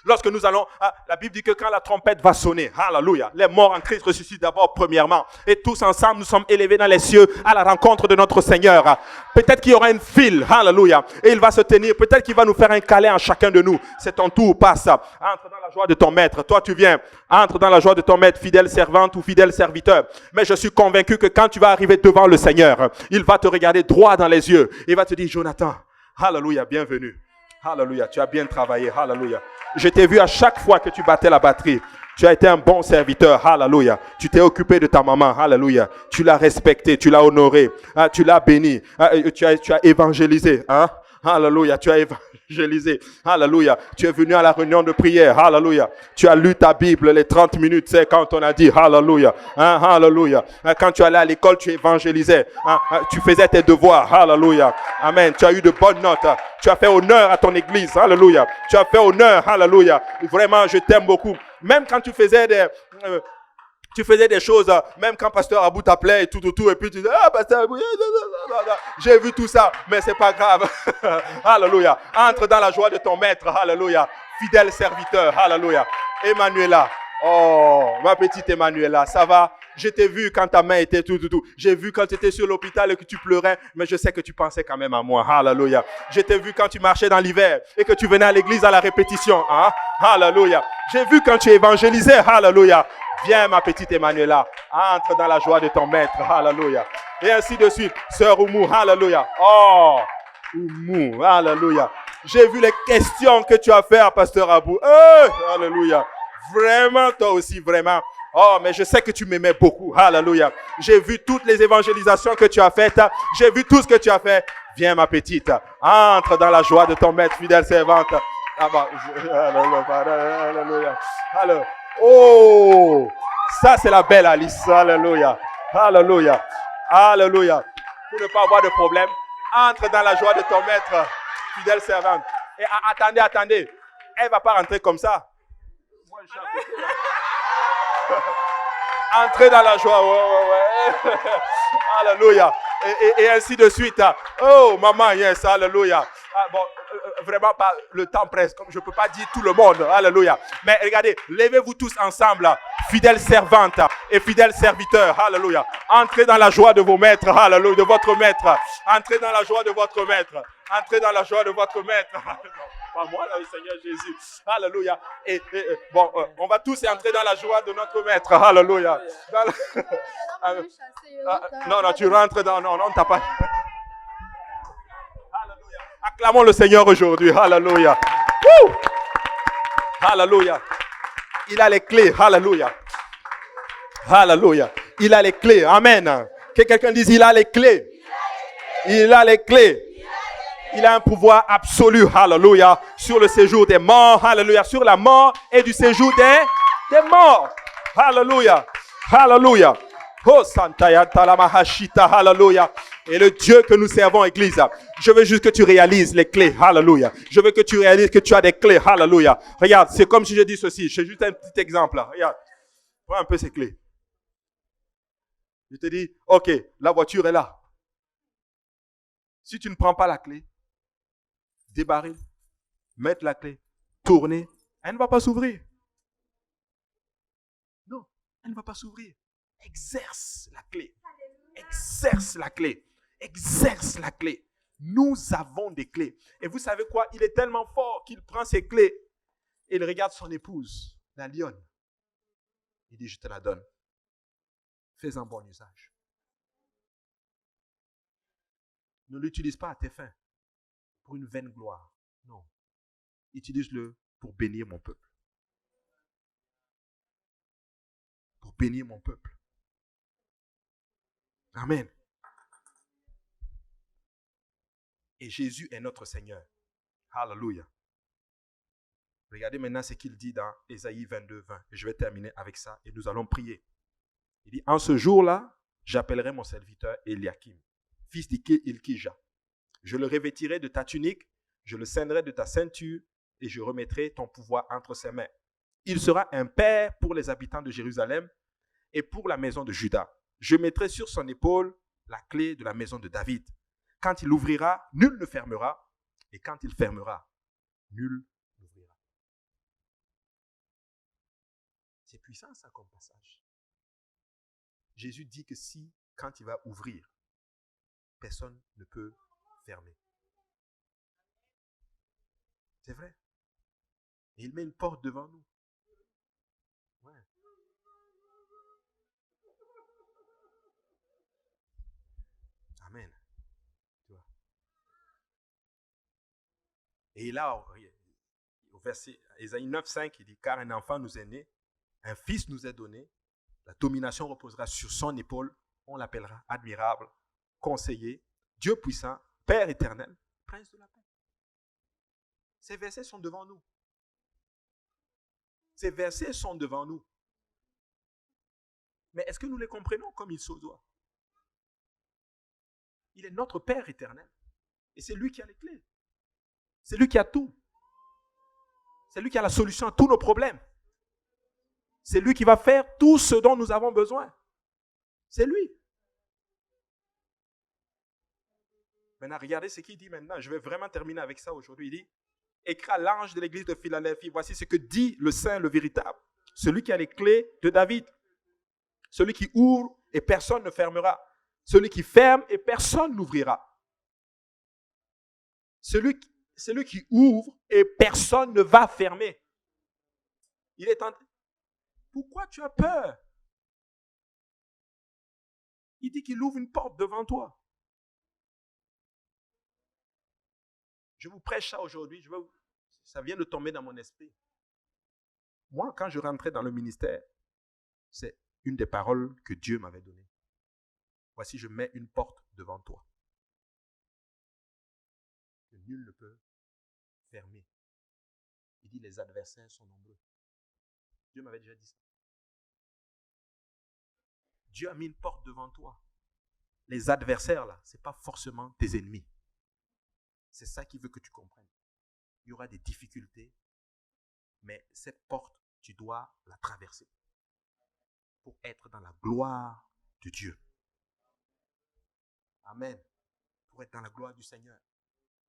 lorsque nous allons, la Bible dit que quand la trompette va sonner, hallelujah, les morts en Christ ressuscitent d'abord premièrement. Et tous ensemble, nous sommes élevés dans les cieux à la rencontre de notre Seigneur. Peut-être qu'il y aura une file, hallelujah, et il va se tenir. Peut-être qu'il va nous faire un câlin en chacun de nous. C'est ton tour, passe. Entre dans la joie de ton maître. Toi, tu viens. Entre dans la joie de ton maître, fidèle servante ou fidèle serviteur. Mais je suis convaincu que quand tu vas arriver devant le Seigneur, il va te regarder droit dans les yeux. Il va te dire, Jonathan, hallelujah, bienvenue. Hallelujah, tu as bien travaillé. Hallelujah. Je t'ai vu à chaque fois que tu battais la batterie. Tu as été un bon serviteur. Hallelujah. Tu t'es occupé de ta maman. Hallelujah. Tu l'as respectée, tu l'as honorée. Tu l'as bénie. Tu as évangélisé. Hallelujah. Tu as évangélisé. Hallelujah. Tu es venu à la réunion de prière. Hallelujah. Tu as lu ta Bible les 30 minutes. C'est quand on a dit Hallelujah. Hallelujah. Quand tu allais à l'école, tu évangélisais. Tu faisais tes devoirs. Hallelujah. Amen. Tu as eu de bonnes notes. Tu as fait honneur à ton église. Hallelujah. Tu as fait honneur. Hallelujah. Vraiment, je t'aime beaucoup. Même quand tu faisais des choses, même quand Pasteur Abou t'appelait et tout, et puis tu disais, Pasteur Abou, j'ai vu tout ça, mais c'est pas grave. Alléluia. Entre dans la joie de ton maître. Alléluia. Fidèle serviteur. Alléluia. Emmanuela. Oh, ma petite Emmanuela, ça va? Je t'ai vu quand ta main était tout. J'ai vu quand tu étais sur l'hôpital et que tu pleurais, mais je sais que tu pensais quand même à moi. Alléluia. Je t'ai vu quand tu marchais dans l'hiver et que tu venais à l'église à la répétition. Alléluia. J'ai vu quand tu évangélisais. Alléluia. Viens, ma petite Emmanuela. Entre dans la joie de ton maître. Alléluia. Et ainsi de suite. Sœur Oumou. Alléluia. Oh, Oumou. Alléluia. J'ai vu les questions que tu as fait à Pasteur Abou. Alléluia. Vraiment, toi aussi, vraiment. Oh, mais je sais que tu m'aimais beaucoup. Alléluia. J'ai vu toutes les évangélisations que tu as faites. J'ai vu tout ce que tu as fait. Viens, ma petite. Entre dans la joie de ton maître, fidèle servante. Alléluia. Alléluia. Oh, ça c'est la belle Alice. Alléluia. Alléluia. Alléluia. Pour ne pas avoir de problème, entre dans la joie de ton maître, fidèle servante. Et attendez. Elle ne va pas rentrer comme ça. Moi, je suis à côté, là. Entrez dans la joie. Ouais. Alléluia. Et ainsi de suite. Oh, maman, yes. Alléluia. Vraiment pas le temps presse. Comme je ne peux pas dire tout le monde. Alléluia. Mais regardez, levez-vous tous ensemble. Fidèles servantes et fidèles serviteurs. Alléluia. Entrez dans la joie de vos maîtres. Alléluia. De votre maître. Entrez dans la joie de votre maître. Entrez dans la joie de votre maître. Pas moi, là, le Seigneur Jésus. Alléluia. Bon, on va tous entrer dans la joie de notre maître. Alléluia. Non, tu rentres dans... Non, t'as pas... Alléluia. Acclamons le Seigneur aujourd'hui. Alléluia. Woo! Alléluia. Il a les clés. Alléluia. Alléluia. Il a les clés. Amen. Que quelqu'un dise, il a les clés. Il a les clés. Il a un pouvoir absolu, hallelujah, sur le séjour des morts, hallelujah, sur la mort et du séjour des morts, hallelujah, hallelujah. Oh, Santaya Talamahashita, hallelujah. Et le Dieu que nous servons, Église, je veux juste que tu réalises les clés, hallelujah. Je veux que tu réalises que tu as des clés, hallelujah. Regarde, c'est comme si je dis ceci, j'ai juste un petit exemple, là. Regarde, prends un peu ces clés. Je te dis, ok, la voiture est là. Si tu ne prends pas la clé, débarrer, mettre la clé, tourner, elle ne va pas s'ouvrir. Non, elle ne va pas s'ouvrir. Exerce la clé. Exerce la clé. Exerce la clé. Nous avons des clés. Et vous savez quoi? Il est tellement fort qu'il prend ses clés et il regarde son épouse, la lionne. Il dit, je te la donne. Fais un bon usage. Ne l'utilise pas à tes fins. Pour une vaine gloire. Non. Utilise-le pour bénir mon peuple. Pour bénir mon peuple. Amen. Et Jésus est notre Seigneur. Alléluia. Regardez maintenant ce qu'il dit dans Ésaïe 22, 20. Et je vais terminer avec ça et nous allons prier. Il dit, en ce jour-là, j'appellerai mon serviteur Eliakim, fils d'Ilkija. Je le revêtirai de ta tunique, je le ceindrai de ta ceinture et je remettrai ton pouvoir entre ses mains. Il sera un père pour les habitants de Jérusalem et pour la maison de Juda. Je mettrai sur son épaule la clé de la maison de David. Quand il ouvrira, nul ne fermera, Et quand il fermera, nul n'ouvrira. C'est puissant ça comme passage. Jésus dit que si, quand il va ouvrir, personne ne peut fermer. C'est vrai. Et il met une porte devant nous. Ouais. Amen. Tu vois. Et là, au verset Ésaïe 9,5, il dit, car un enfant nous est né, un fils nous est donné, la domination reposera sur son épaule, on l'appellera admirable, conseiller, Dieu puissant, Père éternel, prince de la paix. Ces versets sont devant nous. Ces versets sont devant nous. Mais est-ce que nous les comprenons comme il se doit? Il est notre Père éternel. Et c'est lui qui a les clés. C'est lui qui a tout. C'est lui qui a la solution à tous nos problèmes. C'est lui qui va faire tout ce dont nous avons besoin. C'est lui. Maintenant, regardez ce qu'il dit maintenant. Je vais vraiment terminer avec ça aujourd'hui. Il dit, écrit à l'ange de l'église de Philadelphie, voici ce que dit le Saint, le véritable. Celui qui a les clés de David. Celui qui ouvre et personne ne fermera. Celui qui ferme et personne n'ouvrira. Celui qui ouvre et personne ne va fermer. Il est en train. Pourquoi tu as peur? Il dit qu'il ouvre une porte devant toi. Je vous prêche ça aujourd'hui. Ça vient de tomber dans mon esprit. Moi, quand je rentrais dans le ministère, c'est une des paroles que Dieu m'avait données. Voici, je mets une porte devant toi. Que nul ne peut fermer. Il dit, les adversaires sont nombreux. Dieu m'avait déjà dit ça. Dieu a mis une porte devant toi. Les adversaires, là, ce n'est pas forcément tes ennemis. C'est ça qu'il veut que tu comprennes. Il y aura des difficultés, mais cette porte, tu dois la traverser pour être dans la gloire de Dieu. Amen. Pour être dans la gloire du Seigneur.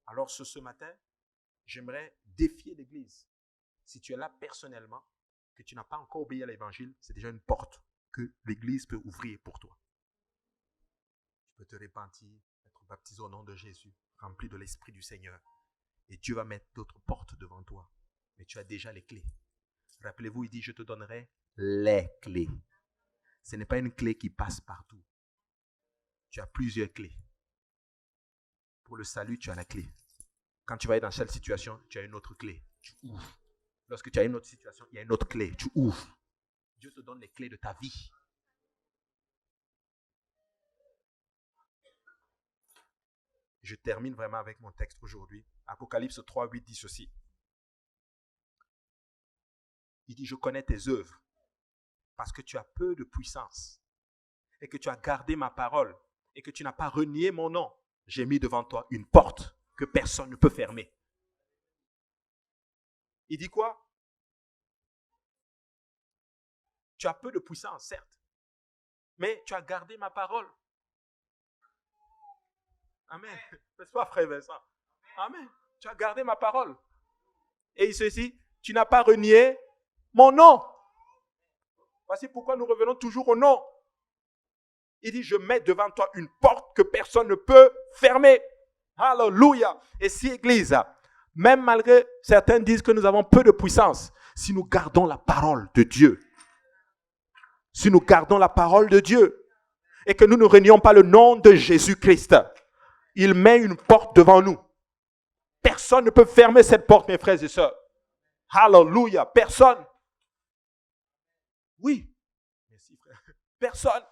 Alors ce matin, j'aimerais défier l'Église. Si tu es là personnellement, que tu n'as pas encore obéi à l'Évangile, c'est déjà une porte que l'Église peut ouvrir pour toi. Tu peux te repentir, être baptisé au nom de Jésus, rempli de l'Esprit du Seigneur. Et Dieu va mettre d'autres portes devant toi. Mais tu as déjà les clés. Rappelez-vous, il dit, je te donnerai les clés. Ce n'est pas une clé qui passe partout. Tu as plusieurs clés. Pour le salut, tu as la clé. Quand tu vas être dans cette situation, tu as une autre clé. Tu ouvres. Lorsque tu as une autre situation, il y a une autre clé. Tu ouvres. Dieu te donne les clés de ta vie. Je termine vraiment avec mon texte aujourd'hui. Apocalypse 3:8 dit ceci. Il dit, je connais tes œuvres parce que tu as peu de puissance et que tu as gardé ma parole et que tu n'as pas renié mon nom. J'ai mis devant toi une porte que personne ne peut fermer. Il dit quoi? Tu as peu de puissance, certes, mais tu as gardé ma parole. Amen. N'est-ce pas, frère Vincent? Amen. Tu as gardé ma parole. Et il se dit, tu n'as pas renié mon nom. Voici pourquoi nous revenons toujours au nom. Il dit, je mets devant toi une porte que personne ne peut fermer. Alléluia. Et si, Église, même malgré certains disent que nous avons peu de puissance, si nous gardons la parole de Dieu, si nous gardons la parole de Dieu et que nous ne renions pas le nom de Jésus-Christ, il met une porte devant nous. Personne ne peut fermer cette porte, mes frères et sœurs. Alléluia. Personne. Oui. Merci, frère. Personne.